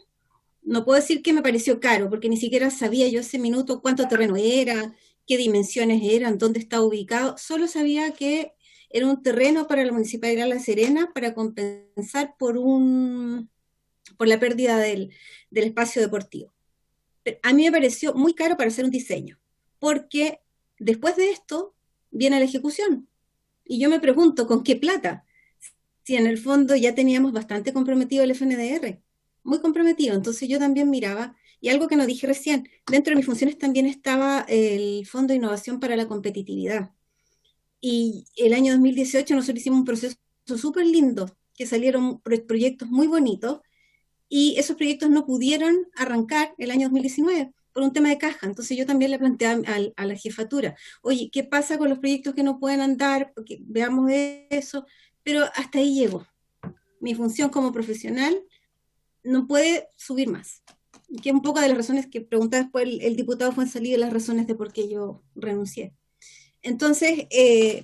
no puedo decir que me pareció caro, porque ni siquiera sabía yo ese minuto cuánto terreno era, qué dimensiones eran, dónde estaba ubicado. Solo sabía que era un terreno para la Municipalidad de La Serena para compensar por la pérdida del espacio deportivo. Pero a mí me pareció muy caro para hacer un diseño, porque después de esto viene la ejecución. Y yo me pregunto, ¿con qué plata? Si en el fondo ya teníamos bastante comprometido el FNDR, muy comprometido. Entonces yo también miraba, y algo que no dije recién, dentro de mis funciones también estaba el Fondo de Innovación para la Competitividad. Y el año 2018 nosotros hicimos un proceso súper lindo, que salieron proyectos muy bonitos, y esos proyectos no pudieron arrancar el año 2019 por un tema de caja. Entonces yo también le planteé a la jefatura, oye, ¿qué pasa con los proyectos que no pueden andar? Porque veamos eso. Pero hasta ahí llego. Mi función como profesional no puede subir más. Que es un poco de las razones que preguntaba después el diputado Fuenzalida, las razones de por qué yo renuncié. Entonces,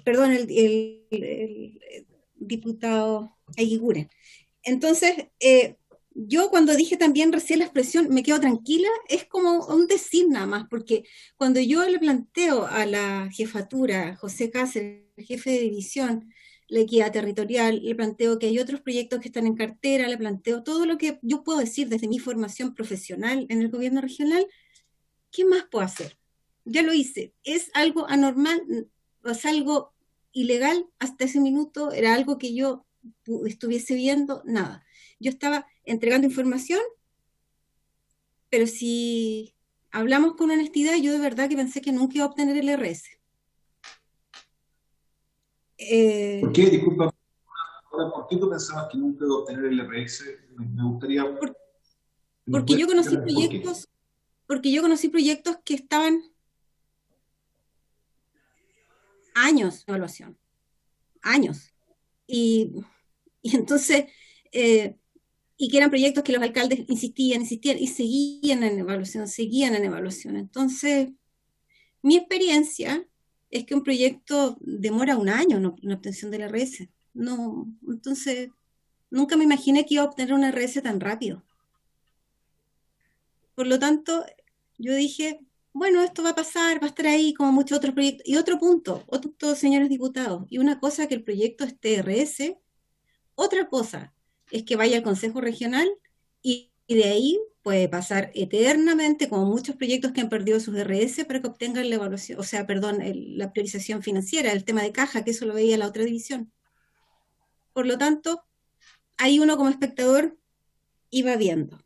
perdón, el diputado Aguiguren. Entonces, yo cuando dije también recién la expresión, me quedo tranquila, es como un decir nada más, porque cuando yo le planteo a la jefatura, José Cáceres, jefe de división, la equidad territorial, le planteo que hay otros proyectos que están en cartera, le planteo todo lo que yo puedo decir desde mi formación profesional en el gobierno regional, ¿qué más puedo hacer? Ya lo hice, ¿es algo anormal? ¿Es algo ilegal? Hasta ese minuto era algo que yo estuviese viendo, nada. Yo estaba entregando información, pero si hablamos con honestidad, yo de verdad que pensé que nunca iba a obtener el RS. ¿Por qué? Disculpa, ¿por qué tú pensabas que nunca iba a obtener el RS? Me gustaría... Porque yo conocí proyectos, porque yo conocí proyectos que estaban años de evaluación, años. Y entonces, y que eran proyectos que los alcaldes insistían y seguían en evaluación. Entonces, mi experiencia es que un proyecto demora un año en obtención del RS. No, entonces, nunca me imaginé que iba a obtener un RS tan rápido. Por lo tanto, yo dije, bueno, esto va a pasar, va a estar ahí como muchos otros proyectos. Y otro punto, señores diputados, y una cosa que el proyecto esté RS, otra cosa es que vaya al Consejo Regional y de ahí puede pasar eternamente, como muchos proyectos que han perdido sus RS para que obtengan la evaluación, o sea, perdón, la priorización financiera, el tema de caja, que eso lo veía la otra división. Por lo tanto, ahí uno como espectador iba viendo.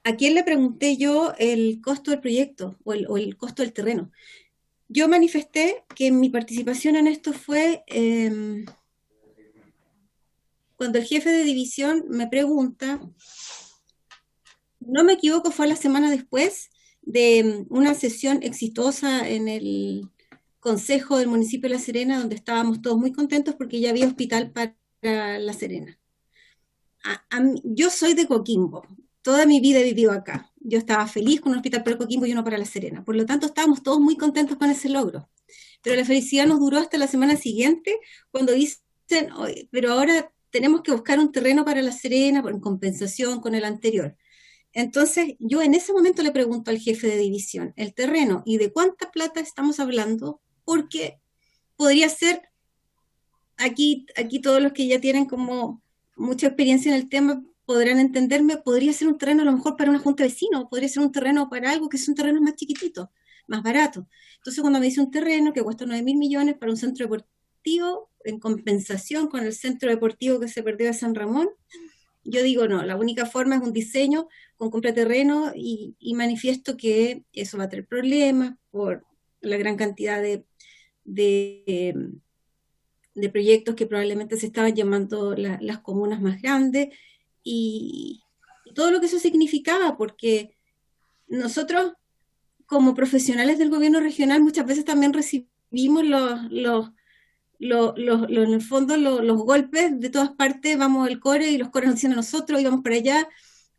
¿A quién le pregunté yo el costo del proyecto o el costo del terreno? Yo manifesté que mi participación en esto fue cuando el jefe de división me pregunta, no me equivoco, fue la semana después de una sesión exitosa en el Consejo del municipio de La Serena, donde estábamos todos muy contentos porque ya había hospital para La Serena. Yo soy de Coquimbo, toda mi vida he vivido acá. Yo estaba feliz con un hospital para Coquimbo y uno para La Serena. Por lo tanto, estábamos todos muy contentos con ese logro. Pero la felicidad nos duró hasta la semana siguiente, cuando dicen, pero ahora tenemos que buscar un terreno para La Serena en compensación con el anterior. Entonces, yo en ese momento le pregunto al jefe de división, el terreno, ¿y de cuánta plata estamos hablando? Porque podría ser, aquí todos los que ya tienen como mucha experiencia en el tema podrán entenderme, podría ser un terreno a lo mejor para una junta de vecinos, podría ser un terreno para algo que son terrenos más chiquititos, más baratos. Entonces cuando me dice un terreno que cuesta 9.000 millones para un centro deportivo, en compensación con el centro deportivo que se perdió de San Ramón, yo digo no, la única forma es un diseño con compra de terreno y manifiesto que eso va a tener problemas por la gran cantidad de proyectos que probablemente se estaban llamando las comunas más grandes y todo lo que eso significaba, porque nosotros como profesionales del gobierno regional muchas veces también recibimos en el fondo los golpes de todas partes, vamos al core y los cores nos dicen a nosotros y vamos para allá,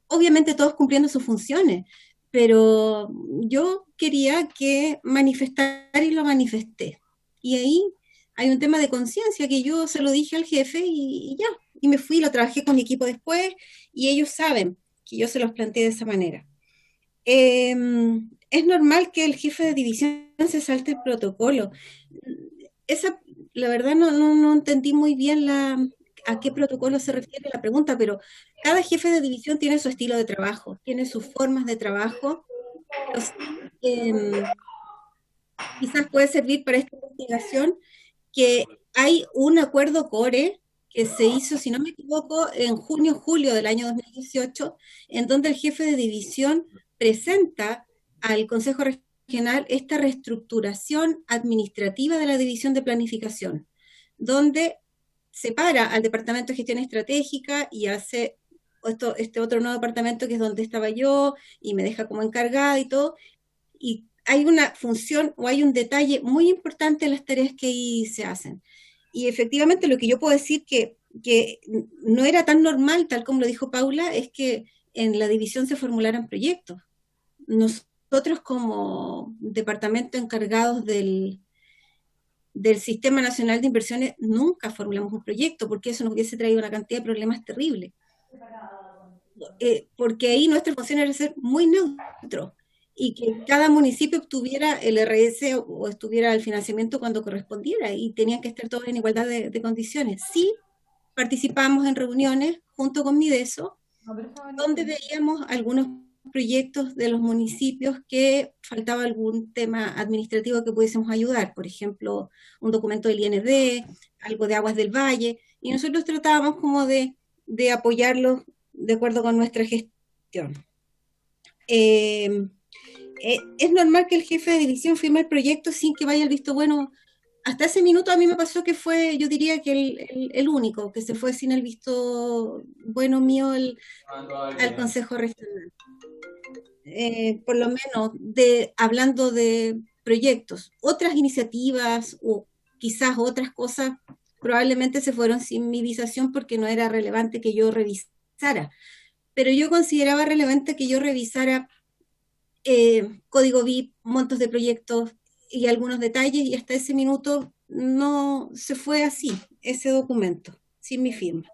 obviamente todos cumpliendo sus funciones, pero yo quería que manifestar y lo manifesté. Y ahí hay un tema de conciencia que yo se lo dije al jefe y ya, y me fui, lo trabajé con mi equipo después y ellos saben que yo se los planteé de esa manera. Es normal que el jefe de división se salte el protocolo. La verdad no entendí muy bien a qué protocolo se refiere la pregunta, pero cada jefe de división tiene su estilo de trabajo, tiene sus formas de trabajo. Pero sí, quizás puede servir para esta investigación que hay un acuerdo core que se hizo, si no me equivoco, en junio-julio del año 2018, en donde el jefe de división presenta al Consejo Regional esta reestructuración administrativa de la División de Planificación, donde separa al Departamento de Gestión Estratégica y hace este otro nuevo departamento que es donde estaba yo y me deja como encargada y todo, y hay una función o hay un detalle muy importante en las tareas que ahí se hacen. Y efectivamente lo que yo puedo decir que no era tan normal, tal como lo dijo Paula, es que en la división se formularan proyectos. Nosotros como departamento encargados del Sistema Nacional de Inversiones nunca formulamos un proyecto porque eso nos hubiese traído una cantidad de problemas terribles. Porque ahí nuestra función era ser muy neutro y que cada municipio obtuviera el RS o estuviera el financiamiento cuando correspondiera y tenían que estar todos en igualdad de condiciones. Sí, participamos en reuniones junto con Mideso, donde veíamos algunos proyectos de los municipios que faltaba algún tema administrativo que pudiésemos ayudar, por ejemplo, un documento del IND, algo de Aguas del Valle, y nosotros tratábamos como de apoyarlos de acuerdo con nuestra gestión. Es normal que el jefe de división firme el proyecto sin que vaya el visto bueno. Hasta ese minuto a mí me pasó que fue, yo diría que el único, que se fue sin el visto bueno mío al Consejo Regional. Por lo menos hablando de proyectos. Otras iniciativas o quizás otras cosas probablemente se fueron sin mi visación porque no era relevante que yo revisara. Pero yo consideraba relevante que yo revisara código VIP, montos de proyectos, y algunos detalles, y hasta ese minuto no se fue así, ese documento, sin mi firma.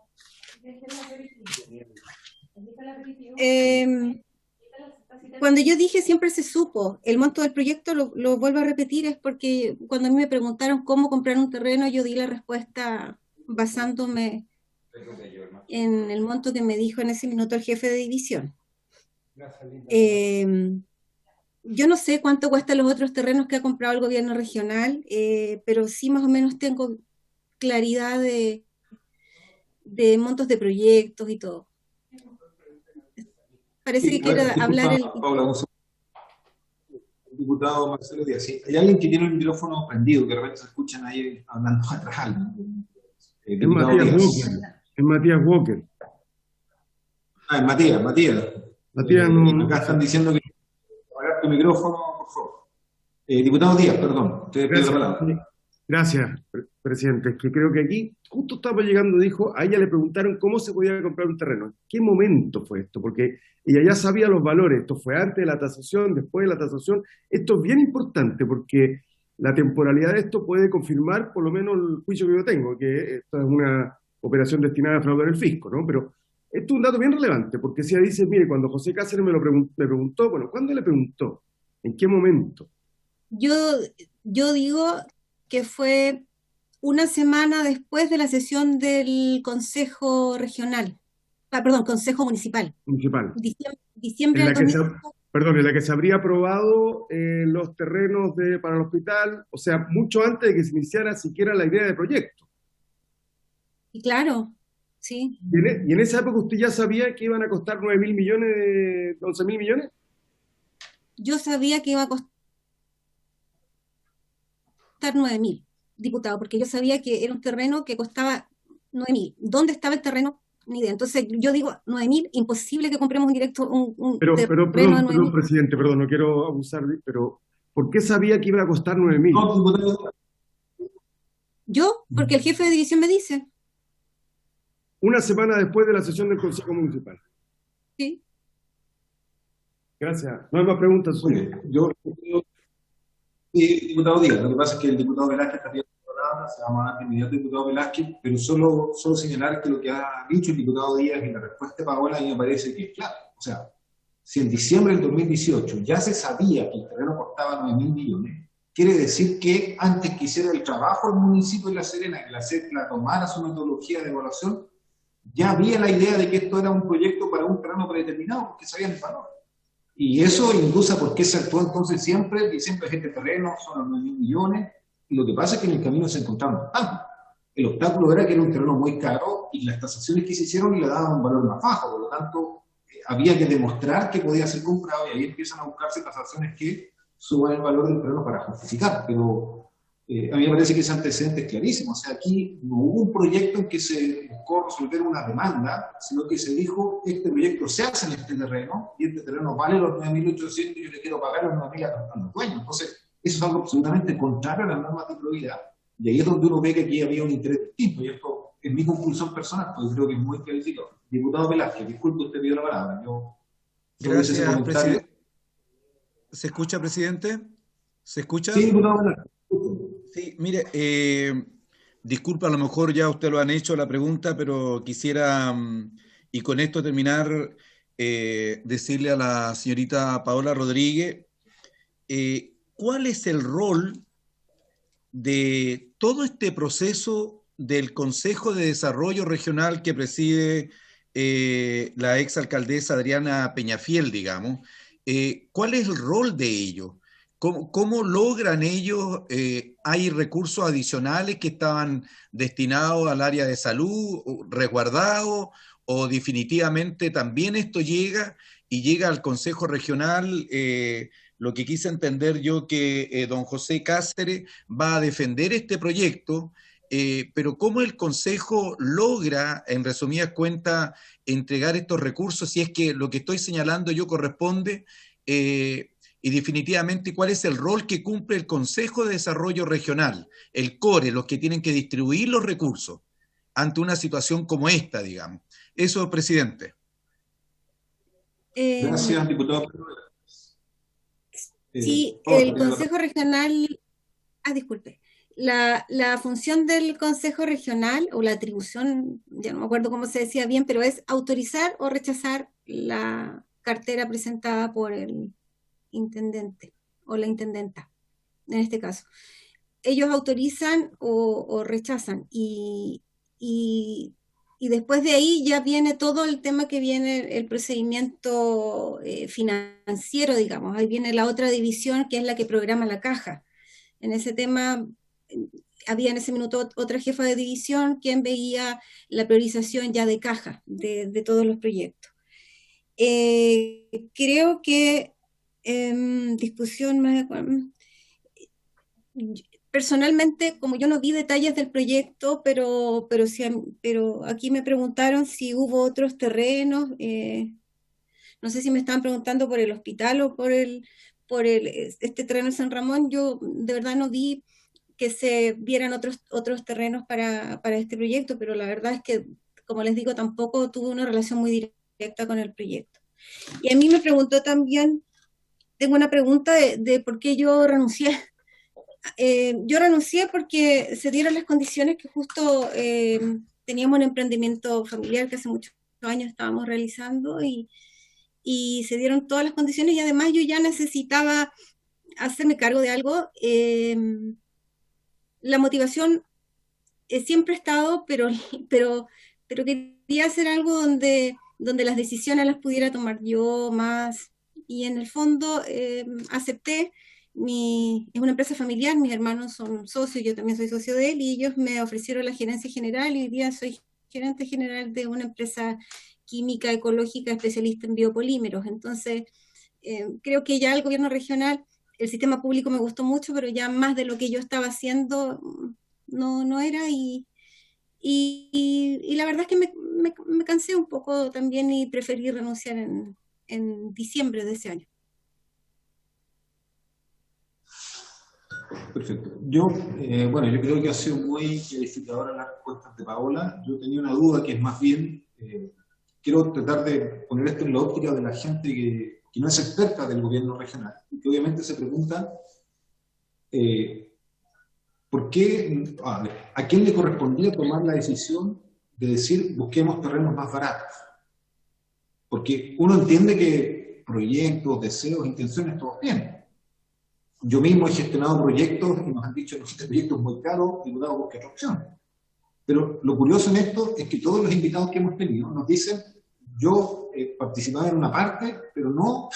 Cuando yo dije siempre se supo, el monto del proyecto, lo vuelvo a repetir, es porque cuando a mí me preguntaron cómo comprar un terreno, yo di la respuesta basándome en el monto que me dijo en ese minuto el jefe de división. Yo no sé cuánto cuestan los otros terrenos que ha comprado el gobierno regional, pero sí más o menos tengo claridad de montos de proyectos y todo. Parece que quiere hablar el... Paula, el diputado Marcelo Díaz. ¿Sí? Hay alguien que tiene el micrófono prendido, que de repente se escuchan ahí hablando atrás. Es Matías Walker. Es Matías Walker. Ah, es Matías. Matías no... Acá están diciendo que apagar tu micrófono, por favor. Diputado Díaz, perdón. Usted pide la palabra. Gracias, presidente. Es que creo que aquí justo estaba llegando, dijo, a ella le preguntaron cómo se podía comprar un terreno. ¿En qué momento fue esto? Porque ella ya sabía los valores. Esto fue antes de la tasación, después de la tasación. Esto es bien importante porque la temporalidad de esto puede confirmar por lo menos el juicio que yo tengo, que esto es una operación destinada a fraudar el fisco, ¿no? Pero esto es un dato bien relevante, porque si ella dice, mire, cuando José Cáceres me preguntó, bueno, ¿cuándo le preguntó? ¿En qué momento? Yo digo que fue una semana después de la sesión del Consejo Regional, Consejo Municipal. Diciembre del 2005. En la que se habría aprobado los terrenos para el hospital, o sea, mucho antes de que se iniciara siquiera la idea de proyecto. Y claro, sí. ¿Y en esa época usted ya sabía que iban a costar 9.000 millones, 11.000 millones? Yo sabía que iba a costar 9.000, diputado, porque yo sabía que era un terreno que costaba 9.000. ¿Dónde estaba el terreno? Ni idea. Entonces yo digo, 9.000, imposible que compremos un terreno de 9.000. Perdón, presidente, perdón, no quiero abusar, pero ¿por qué sabía que iba a costar 9.000? Yo, porque el jefe de división me dice. Una semana después de la sesión del Consejo Municipal. Sí. Gracias. No hay más preguntas. Sí, diputado Díaz, lo que pasa es que el diputado Velázquez está pidiendo la palabra, se va a dar de inmediato el diputado Velázquez, pero solo señalar que lo que ha dicho el diputado Díaz y la respuesta de Paola a mí me parece que es claro. O sea, si en diciembre del 2018 ya se sabía que el terreno costaba 9.000 millones, quiere decir que antes que hiciera el trabajo el municipio de La Serena, que la CEPLA tomara su metodología de evaluación, ya había la idea de que esto era un proyecto para un terreno predeterminado, porque sabían el valor. Y eso induce por qué se actuó entonces siempre, que siempre este terreno son los 9.000 millones, y lo que pasa es que en el camino se encontraron obstáculos. El obstáculo era que era un terreno muy caro y las tasaciones que se hicieron le daban un valor más bajo, por lo tanto había que demostrar que podía ser comprado y ahí empiezan a buscarse tasaciones que suban el valor del terreno para justificar, pero a mí me parece que ese antecedente es clarísimo. O sea, aquí no hubo un proyecto en que se buscó resolver una demanda, sino que se dijo, este proyecto se hace en este terreno, y este terreno vale los 9.800 y yo le quiero pagar los 9.000 a los dueños. Entonces, eso es algo absolutamente contrario a las normas de probidad, y ahí es donde uno ve que aquí había un interés distinto, y esto es mi conclusión personal, porque creo que es muy clarificado. Diputado Velázquez, disculpe, usted pidió la palabra. Gracias, presidente. ¿Se escucha, presidente? ¿Se escucha? Sí, diputado Velázquez. Sí, mire, disculpa, a lo mejor ya usted lo han hecho la pregunta, pero quisiera, y con esto terminar, decirle a la señorita Paola Rodríguez, ¿cuál es el rol de todo este proceso del Consejo de Desarrollo Regional que preside la exalcaldesa Adriana Peñafiel, digamos? ¿Cuál es el rol de ellos? ¿Cómo logran ellos? ¿Hay recursos adicionales que estaban destinados al área de salud, resguardados, o definitivamente también esto llega al Consejo Regional? Lo que quise entender yo que don José Cáceres va a defender este proyecto, pero ¿cómo el Consejo logra, en resumidas cuentas, entregar estos recursos si es que lo que estoy señalando yo corresponde? Y definitivamente, ¿cuál es el rol que cumple el Consejo de Desarrollo Regional, el CORE, los que tienen que distribuir los recursos ante una situación como esta, digamos? Eso, presidente. Gracias, diputado. Sí, el Consejo Regional disculpe. La función del Consejo Regional, o la atribución, ya no me acuerdo cómo se decía bien, pero es autorizar o rechazar la cartera presentada por el intendente o la intendenta, en este caso. Ellos autorizan o rechazan, y después de ahí ya viene todo el tema que viene el procedimiento financiero, digamos. Ahí viene la otra división, que es la que programa la caja. En ese tema había en ese minuto otra jefa de división quien veía la priorización ya de caja de todos los proyectos. Creo que discusión más... Personalmente, como yo no vi detalles del proyecto, pero aquí me preguntaron si hubo otros terrenos, no sé si me estaban preguntando por el hospital o por este terreno de San Ramón. Yo de verdad no vi que se vieran otros terrenos para este proyecto, pero la verdad es que, como les digo, tampoco tuve una relación muy directa con el proyecto. Y a mí me preguntó también, tengo una pregunta de por qué yo renuncié. Yo renuncié porque se dieron las condiciones que justo teníamos un emprendimiento familiar que hace muchos años estábamos realizando, y se dieron todas las condiciones, y además yo ya necesitaba hacerme cargo de algo. La motivación siempre ha estado, pero quería hacer algo donde las decisiones las pudiera tomar yo más, y en el fondo acepté. Es una empresa familiar, mis hermanos son socios, yo también soy socio de él, y ellos me ofrecieron la gerencia general, y hoy día soy gerente general de una empresa química ecológica especialista en biopolímeros. Entonces, creo que ya el gobierno regional, el sistema público me gustó mucho, pero ya más de lo que yo estaba haciendo no era, y la verdad es que me cansé un poco también, y preferí renunciar en diciembre de ese año. Perfecto. Yo creo que ha sido muy clarificadora las respuestas de Paola. Yo tenía una duda que es más bien, quiero tratar de poner esto en la óptica de la gente que no es experta del gobierno regional, y que obviamente se pregunta ¿por qué, a quién le correspondía tomar la decisión de decir busquemos terrenos más baratos? Porque uno entiende que proyectos, deseos, intenciones, todos tienen. Yo mismo he gestionado proyectos y nos han dicho que este proyecto es muy caro y dudado busque otra opción. Pero lo curioso en esto es que todos los invitados que hemos tenido nos dicen, yo participaba en una parte, pero no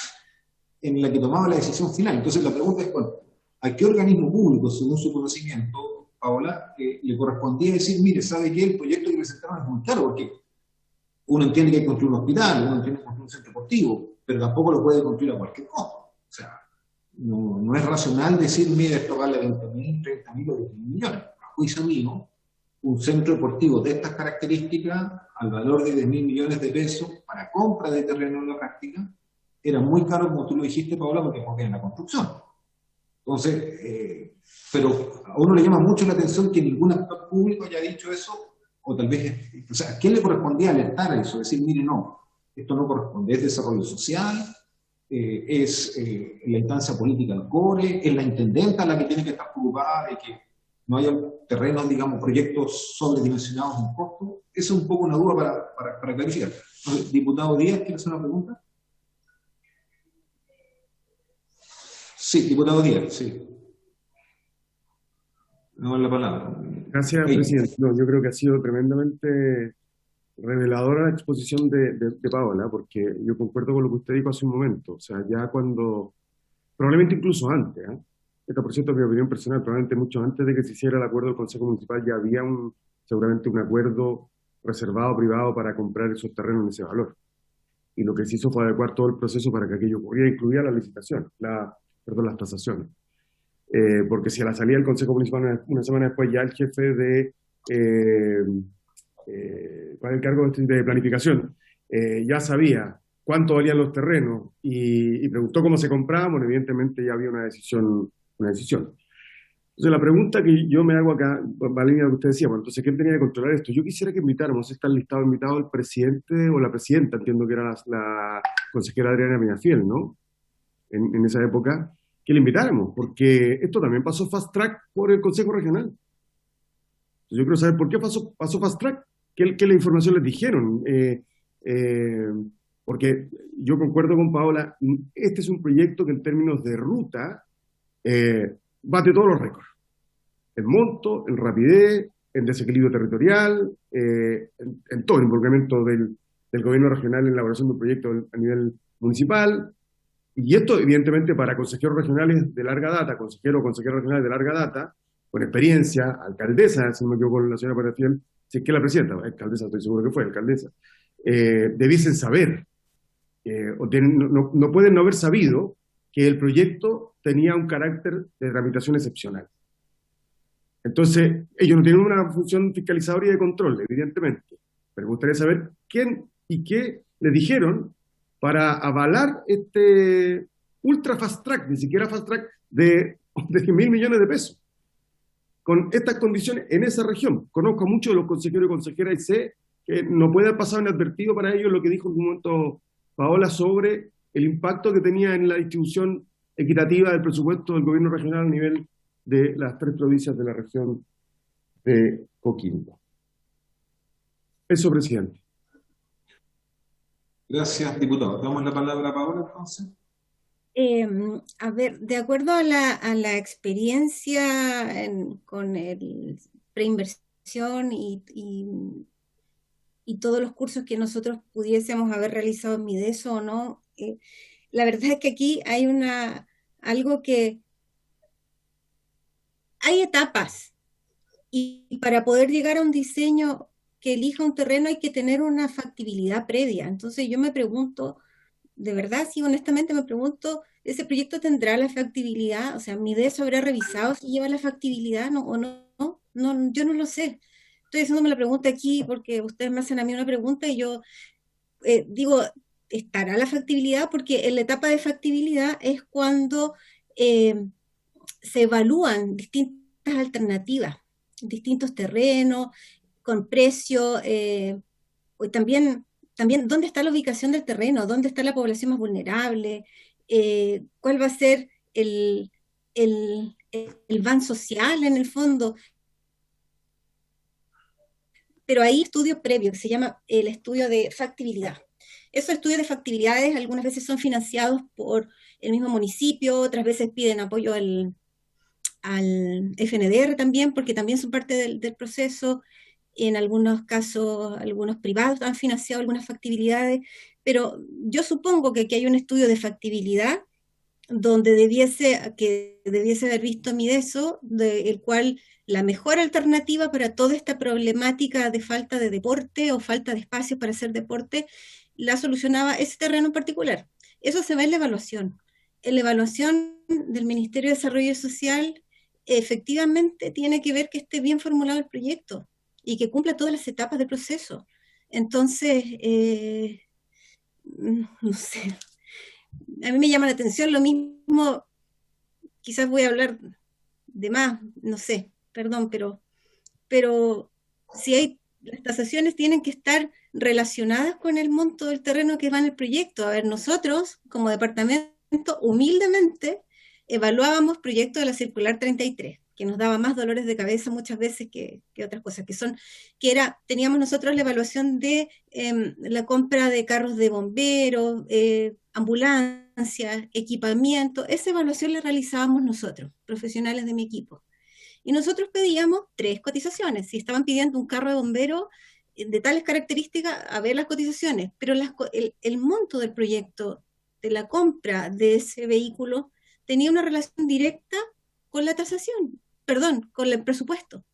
en la que tomaba la decisión final. Entonces la pregunta es, bueno, ¿a qué organismo público, según su conocimiento, Paola, le correspondía decir, mire, ¿sabe qué? El proyecto que presentaron es muy caro, porque uno entiende que hay que construir un hospital, uno entiende que construir un centro deportivo, pero tampoco lo puede construir a cualquier costo. O sea, no es racional decir, mire, esto vale 20.000, 30.000 o 10.000 millones. A juicio mío, un centro deportivo de estas características, al valor de 10.000 millones de pesos para compra de terreno en la práctica, era muy caro, como tú lo dijiste, Paola, porque en la construcción. Entonces, pero a uno le llama mucho la atención que ningún actor público haya dicho eso, o tal vez, o sea, ¿a quién le correspondía alertar a eso? Decir, mire, no, esto no corresponde, es desarrollo social, es la instancia política del CORE, es la intendenta la que tiene que estar preocupada de que no haya terrenos, digamos, proyectos sobredimensionados en costo. Esa es un poco una duda para clarificar. Diputado Díaz, ¿quiere hacer una pregunta? Sí, diputado Díaz, sí. No es la palabra. Gracias, presidente. No, yo creo que ha sido tremendamente reveladora la exposición de Paola, porque yo concuerdo con lo que usted dijo hace un momento. O sea, ya cuando, probablemente incluso antes, esta por cierto es mi opinión personal, probablemente mucho antes de que se hiciera el acuerdo del Consejo Municipal ya había seguramente un acuerdo reservado privado para comprar esos terrenos en ese valor. Y lo que se hizo fue adecuar todo el proceso para que aquello ocurriera, incluía la licitación, las tasaciones. Porque si a la salida del Consejo Municipal una semana después ya el jefe de ¿cuál es el cargo de planificación? Ya sabía cuánto valían los terrenos y preguntó cómo se compraban, bueno, evidentemente ya había una decisión. Entonces la pregunta que yo me hago acá, va a la línea de lo que usted decía, bueno, entonces ¿quién tenía que controlar esto? Yo quisiera que invitáramos, está el listado invitado el presidente o la presidenta, entiendo que era la consejera Adriana Peñafiel, ¿no? En esa época, que le invitáramos, porque esto también pasó fast track por el Consejo Regional. Yo quiero saber por qué pasó fast track, qué la información les dijeron. Porque yo concuerdo con Paola, este es un proyecto que en términos de ruta bate todos los récords. En monto, en rapidez, en desequilibrio territorial, en todo el involucramiento del gobierno regional en la elaboración de un proyecto a nivel municipal. Y esto, evidentemente, para consejeros regionales de larga data, consejero o consejera regional de larga data, con experiencia, alcaldesa, si no me equivoco, la señora Parafiel, si es que la presidenta, alcaldesa, estoy seguro que fue, alcaldesa, debiesen saber, no pueden no haber sabido que el proyecto tenía un carácter de tramitación excepcional. Entonces, ellos no tienen una función fiscalizadora y de control, evidentemente, pero me gustaría saber quién y qué le dijeron para avalar este ultra fast track, ni siquiera fast track de 10.000 millones de pesos, con estas condiciones en esa región. Conozco a muchos de los consejeros y consejeras y sé que no puede haber pasado inadvertido para ellos lo que dijo en un momento Paola sobre el impacto que tenía en la distribución equitativa del presupuesto del gobierno regional a nivel de las 3 provincias de la región de Coquimbo. Eso, presidente. Gracias, diputado. Damos la palabra a Paola, entonces. A ver, de acuerdo a la experiencia con el preinversión y todos los cursos que nosotros pudiésemos haber realizado en Mideso o no, la verdad es que aquí hay algo que hay etapas, y para poder llegar a un diseño que elija un terreno hay que tener una factibilidad previa. Entonces yo me pregunto, de verdad, sí, honestamente me pregunto, ¿ese proyecto tendrá la factibilidad? O sea, ¿Mideso habrá revisado si lleva la factibilidad o no? No, yo no lo sé. Estoy haciéndome la pregunta aquí porque ustedes me hacen a mí una pregunta y yo digo, ¿estará la factibilidad? Porque en la etapa de factibilidad es cuando se evalúan distintas alternativas, distintos terrenos, con precio, también dónde está la ubicación del terreno, dónde está la población más vulnerable, cuál va a ser el ban social en el fondo. Pero hay estudios previos, que se llama el estudio de factibilidad. Esos estudios de factibilidades algunas veces son financiados por el mismo municipio, otras veces piden apoyo al FNDR también, porque también son parte del proceso. En algunos casos, algunos privados han financiado algunas factibilidades, pero yo supongo que aquí hay un estudio de factibilidad donde debiese haber visto Mideso, el cual la mejor alternativa para toda esta problemática de falta de deporte o falta de espacios para hacer deporte, la solucionaba ese terreno en particular. Eso se ve en la evaluación. En la evaluación del Ministerio de Desarrollo Social, efectivamente tiene que ver que esté bien formulado el proyecto y que cumpla todas las etapas del proceso. Entonces, no sé, a mí me llama la atención lo mismo, quizás voy a hablar de más, no sé, perdón, pero si las tasaciones tienen que estar relacionadas con el monto del terreno que va en el proyecto. A ver, nosotros como departamento humildemente evaluábamos proyectos de la Circular 33, que nos daba más dolores de cabeza muchas veces que otras cosas, teníamos nosotros la evaluación de la compra de carros de bomberos, ambulancias, equipamiento. Esa evaluación la realizábamos nosotros, profesionales de mi equipo. Y nosotros pedíamos 3 cotizaciones. Si estaban pidiendo un carro de bombero de tales características, a ver las cotizaciones. Pero el monto del proyecto, de la compra de ese vehículo, tenía una relación directa con la tasación, con el presupuesto.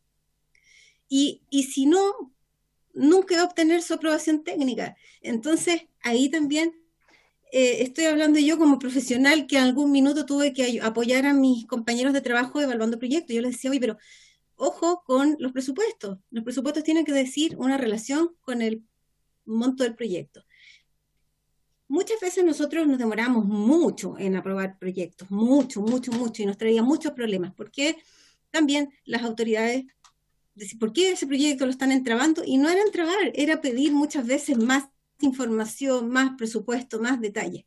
Y si no, nunca iba a obtener su aprobación técnica. Entonces, ahí también estoy hablando yo como profesional que en algún minuto tuve que apoyar a mis compañeros de trabajo evaluando proyectos. Yo les decía, oye, pero ojo con los presupuestos. Los presupuestos tienen que decir una relación con el monto del proyecto. Muchas veces nosotros nos demoramos mucho en aprobar proyectos, mucho, y nos traía muchos problemas, porque también las autoridades decían, ¿por qué ese proyecto lo están entrabando? Y no era entrabar, era pedir muchas veces más información, más presupuesto, más detalle.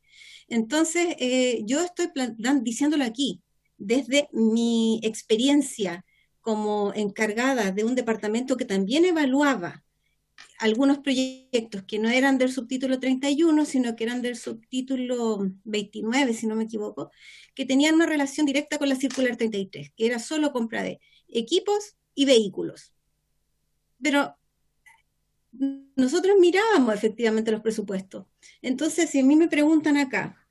Entonces, yo estoy diciéndolo aquí, desde mi experiencia como encargada de un departamento que también evaluaba algunos proyectos que no eran del subtítulo 31, sino que eran del subtítulo 29, si no me equivoco, que tenían una relación directa con la circular 33, que era solo compra de equipos y vehículos. Pero nosotros mirábamos efectivamente los presupuestos. Entonces, si a mí me preguntan acá,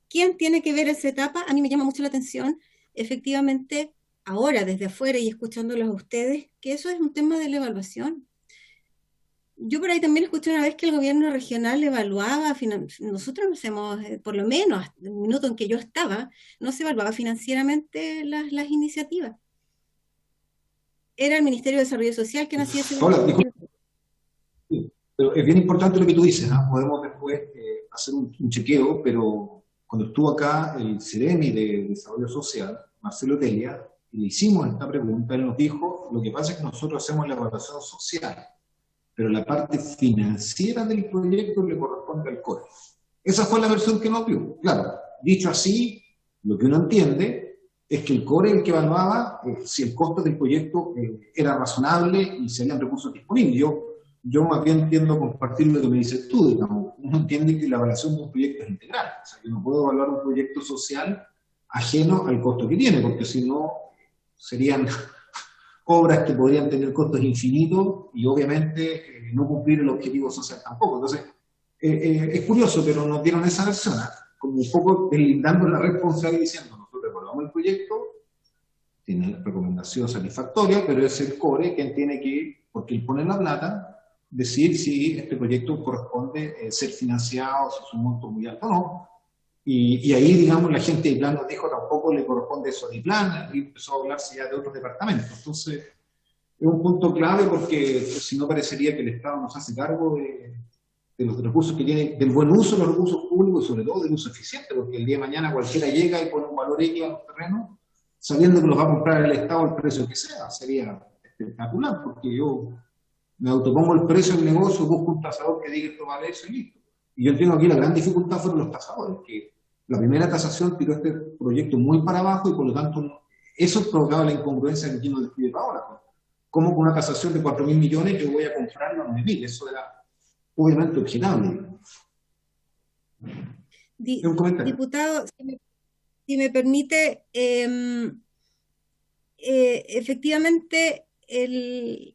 ¿quién tiene que ver esa etapa? A mí me llama mucho la atención, efectivamente, ahora desde afuera y escuchándolos a ustedes, que eso es un tema de la evaluación. Yo por ahí también escuché una vez que el gobierno regional evaluaba, nosotros no hacemos, por lo menos el minuto en que yo estaba, no se evaluaba financieramente las iniciativas. Era el Ministerio de Desarrollo Social que hacía ese evaluación. Sí, pero es bien importante lo que tú dices, ¿no? Podemos después hacer un chequeo, pero cuando estuvo acá el Ceremi de Desarrollo Social, Marcelo Telia, y le hicimos esta pregunta, él nos dijo, lo que pasa es que nosotros hacemos la evaluación social, pero la parte financiera del proyecto le corresponde al CORE. Esa fue la versión que nos dio. Claro, dicho así, lo que uno entiende es que el CORE es el que evaluaba si el costo del proyecto era razonable y si habían recursos disponibles. Yo más bien entiendo compartir lo que me dices tú, digamos. Uno entiende que la evaluación de un proyecto es integral. O sea, yo no puedo evaluar un proyecto social ajeno al costo que tiene, porque si no serían obras que podrían tener costos infinitos y obviamente no cumplir el objetivo social tampoco. Entonces, es curioso, pero nos dieron esa versión, como un poco deslindando la responsabilidad diciendo, nosotros evaluamos el proyecto, tiene recomendación satisfactoria, pero es el CORE quien tiene que, porque él pone la plata, decir si este proyecto corresponde ser financiado, si es un monto muy alto o no. Y ahí, digamos, la gente de Plan nos dijo tampoco le corresponde eso a Plan, y empezó a hablarse ya de otros departamentos. Entonces, es un punto clave porque si no parecería que el Estado nos hace cargo de los recursos que tiene, del buen uso de los recursos públicos y sobre todo del uso eficiente, porque el día de mañana cualquiera llega y pone un valor X a los terrenos, sabiendo que los va a comprar el Estado al precio que sea. Sería espectacular, porque yo me autopongo el precio del negocio, busco un tasador que diga esto vale eso y listo. Y yo entiendo aquí la gran dificultad fueron los tasadores, que la primera tasación tiró este proyecto muy para abajo y por lo tanto eso provocaba la incongruencia que nos describe ahora. ¿Cómo con una tasación de 4.000 millones yo voy a comprarlo a 9.000? Eso era obviamente objetable. Un comentario. Diputado, si me permite, efectivamente el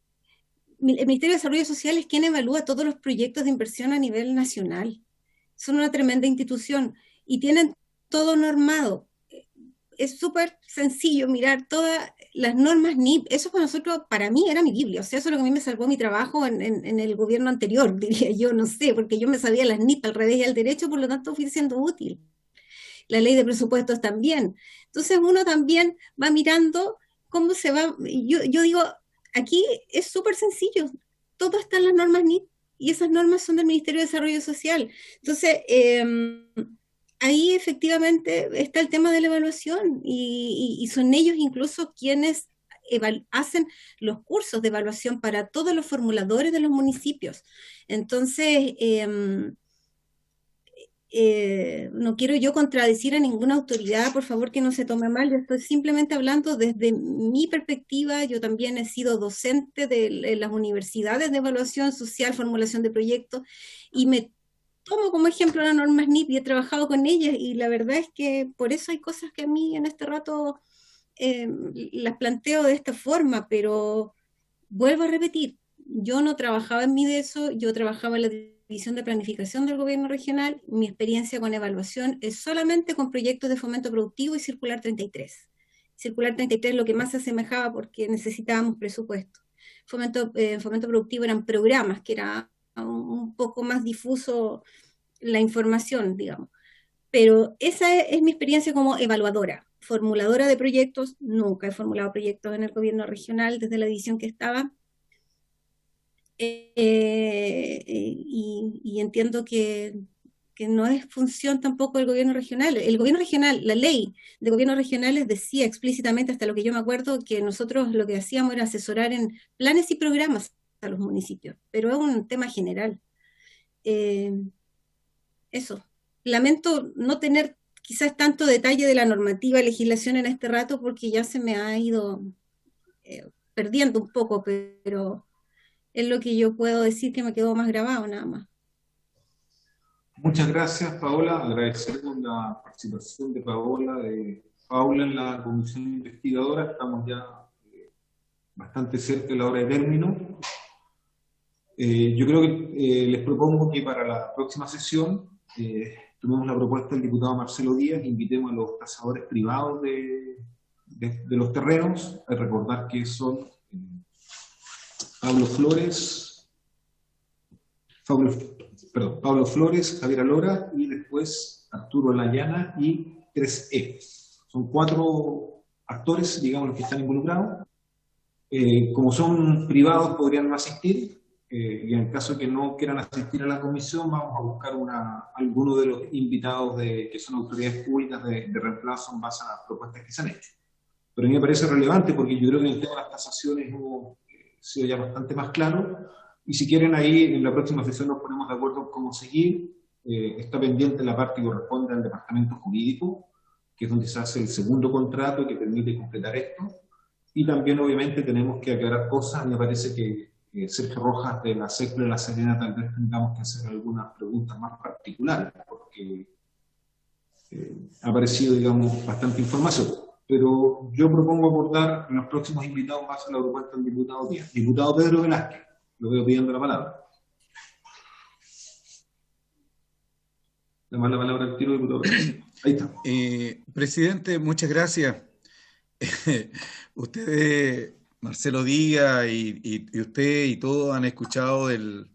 Ministerio de Desarrollo Social es quien evalúa todos los proyectos de inversión a nivel nacional. Son una tremenda institución y tienen todo normado. Es súper sencillo mirar todas las normas NIP. Eso para nosotros, para mí, era mi Biblia. O sea, eso es lo que a mí me salvó mi trabajo en el gobierno anterior, diría yo, no sé, porque yo me sabía las NIP al revés y al derecho, por lo tanto fui siendo útil. La ley de presupuestos también. Entonces uno también va mirando cómo se va. Yo digo, aquí es súper sencillo. Todo está en las normas NIP y esas normas son del Ministerio de Desarrollo Social. Entonces, ahí efectivamente está el tema de la evaluación y son ellos incluso quienes hacen los cursos de evaluación para todos los formuladores de los municipios. Entonces, no quiero yo contradecir a ninguna autoridad, por favor que no se tome mal, yo estoy simplemente hablando desde mi perspectiva. Yo también he sido docente de las universidades de evaluación social, formulación de proyectos, y me tomo como ejemplo las normas NIP y he trabajado con ellas, y la verdad es que por eso hay cosas que a mí en este rato las planteo de esta forma, pero vuelvo a repetir, yo no trabajaba en mi DESO, yo trabajaba en la División de Planificación del Gobierno Regional. Mi experiencia con evaluación es solamente con proyectos de fomento productivo y Circular 33. Circular 33 es lo que más se asemejaba porque necesitábamos presupuesto. Fomento productivo eran programas, que era un poco más difuso la información, digamos. Pero esa es mi experiencia como evaluadora. Formuladora de proyectos, nunca he formulado proyectos en el Gobierno Regional desde la división que estaba. Y entiendo que no es función tampoco del gobierno regional. El gobierno regional, la ley de gobiernos regionales decía explícitamente, hasta lo que yo me acuerdo, que nosotros lo que hacíamos era asesorar en planes y programas a los municipios, pero es un tema general. Eso. Lamento no tener quizás tanto detalle de la normativa, legislación en este rato, porque ya se me ha ido perdiendo un poco, pero es lo que yo puedo decir que me quedó más grabado nada más. Muchas gracias, Paola. Agradecemos la participación de Paula en la comisión investigadora. Estamos ya bastante cerca de la hora de término. Yo creo que les propongo que para la próxima sesión tomemos la propuesta del diputado Marcelo Díaz, invitemos a los tasadores privados de los terrenos, a recordar que son Pablo Flores, Javier Alora y después Arturo Layana y 3E. Son 4 actores, digamos, los que están involucrados. Como son privados, podrían no asistir, y en el caso de que no quieran asistir a la comisión, vamos a buscar alguno de los invitados que son autoridades públicas de reemplazo en base a las propuestas que se han hecho. Pero a mí me parece relevante porque yo creo que en el tema de las tasaciones hemos sido ya bastante más claro, y si quieren ahí en la próxima sesión nos ponemos de acuerdo en cómo seguir. Está pendiente la parte que corresponde al departamento jurídico, que es donde se hace el segundo contrato que permite completar esto. Y también, obviamente, tenemos que aclarar cosas. Me parece que Sergio Rojas de la CECLE de La Serena tal vez tengamos que hacer algunas preguntas más particulares, porque ha aparecido, digamos, bastante información. Pero yo propongo abordar en los próximos invitados más a la propuesta del diputado Díaz. Diputado Pedro Velázquez, lo veo pidiendo la palabra. Le doy la palabra al tiro, diputado Velázquez. Ahí está. Presidente, muchas gracias. Ustedes, Marcelo Díaz y usted y todos han escuchado del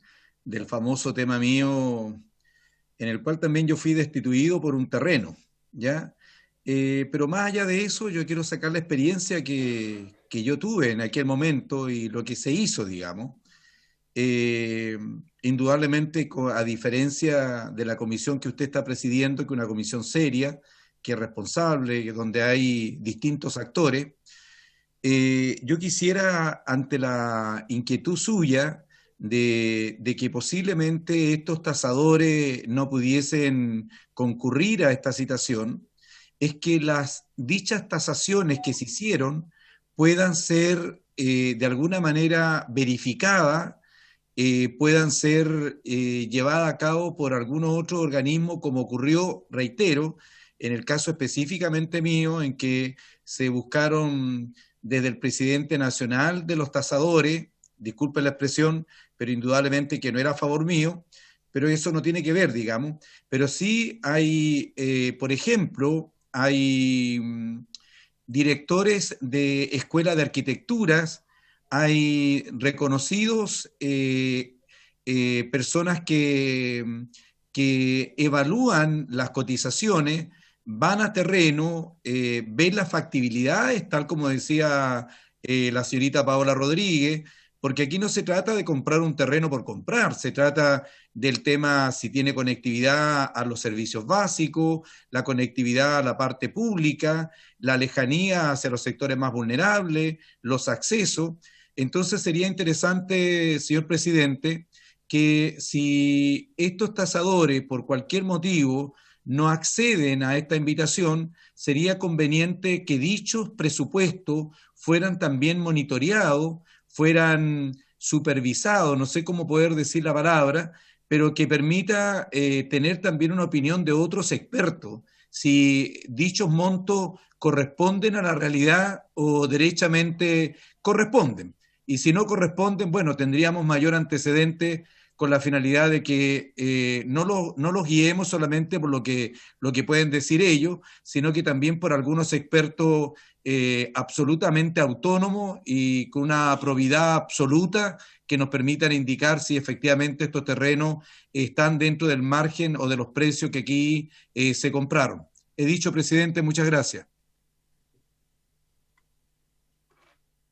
famoso tema mío, en el cual también yo fui destituido por un terreno, ¿ya? Pero más allá de eso, yo quiero sacar la experiencia que yo tuve en aquel momento y lo que se hizo, digamos. Indudablemente, a diferencia de la comisión que usted está presidiendo, que es una comisión seria, que es responsable, donde hay distintos actores, yo quisiera, ante la inquietud suya de que posiblemente estos tasadores no pudiesen concurrir a esta citación, es que las dichas tasaciones que se hicieron puedan ser de alguna manera verificadas, puedan ser llevadas a cabo por algún otro organismo, como ocurrió, reitero, en el caso específicamente mío, en que se buscaron desde el presidente nacional de los tasadores, disculpen la expresión, pero indudablemente que no era a favor mío, pero eso no tiene que ver, digamos. Pero sí hay, por ejemplo, hay directores de escuelas de arquitecturas, hay reconocidos personas que evalúan las cotizaciones, van a terreno, ven las factibilidades, tal como decía la señorita Paola Rodríguez, porque aquí no se trata de comprar un terreno por comprar, se trata del tema si tiene conectividad a los servicios básicos, la conectividad a la parte pública, la lejanía hacia los sectores más vulnerables, los accesos. Entonces sería interesante, señor presidente, que si estos tasadores por cualquier motivo no acceden a esta invitación, sería conveniente que dichos presupuestos fueran también monitoreados, fueran supervisados, no sé cómo poder decir la palabra, pero que permita tener también una opinión de otros expertos, si dichos montos corresponden a la realidad o derechamente corresponden. Y si no corresponden, bueno, tendríamos mayor antecedente con la finalidad de que no los guiemos solamente por lo que pueden decir ellos, sino que también por algunos expertos absolutamente autónomos y con una probidad absoluta que nos permitan indicar si efectivamente estos terrenos están dentro del margen o de los precios que aquí se compraron. He dicho, presidente, muchas gracias.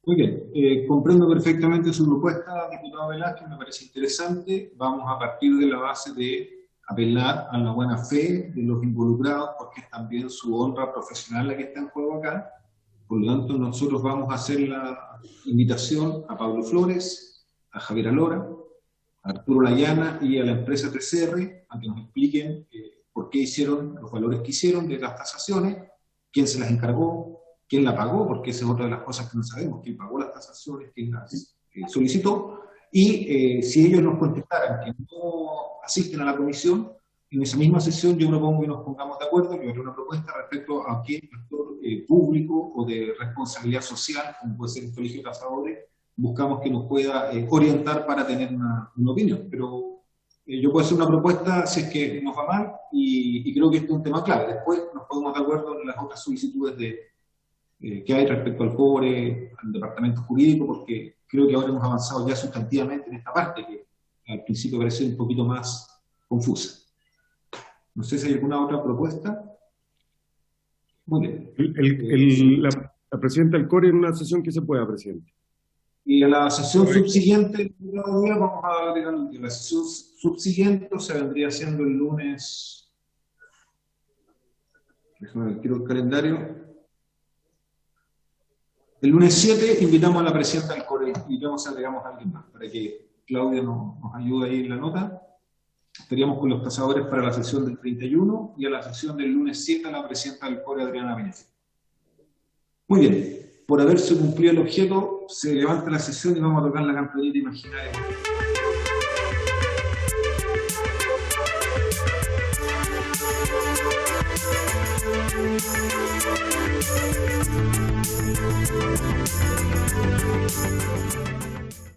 Muy bien, comprendo perfectamente su propuesta, diputado Velázquez, me parece interesante. Vamos a partir de la base de apelar a la buena fe de los involucrados, porque es también su honra profesional la que está en juego acá. Por lo tanto, nosotros vamos a hacer la invitación a Pablo Flores, a Javier Alora, Arturo Layana y a la empresa TCR a que nos expliquen por qué hicieron los valores que hicieron de las tasaciones, quién se las encargó, quién la pagó, porque esa es otra de las cosas que no sabemos, quién pagó las tasaciones, quién las solicitó, y si ellos nos contestaran que no asisten a la comisión, en esa misma sesión yo propongo que nos pongamos de acuerdo, yo haré una propuesta respecto a qué actor público o de responsabilidad social, como puede ser el Colegio de Tasadores, buscamos que nos pueda orientar para tener una opinión. Pero yo puedo hacer una propuesta si es que nos va mal, y creo que este es un tema clave. Después nos ponemos de acuerdo en las otras solicitudes que hay respecto al CORE, al departamento jurídico, porque creo que ahora hemos avanzado ya sustantivamente en esta parte, que al principio parecía un poquito más confusa. No sé si hay alguna otra propuesta. Muy bien. La presidenta del CORE en una sesión que se pueda, presidente. Y a la sesión subsiguiente, vamos a agregar que la sesión subsiguiente se vendría siendo el lunes. Déjame ver, quiero el calendario. El lunes 7 invitamos a la presidenta del CORE y agregamos a alguien más para que Claudia nos ayude ahí en la nota. Estaríamos con los tasadores para la sesión del 31 y a la sesión del lunes 7 a la presidenta del CORE, Adriana Beneficio. Muy bien, por haberse cumplido el objeto, se levanta la sesión y vamos a tocar la campanita imaginaria.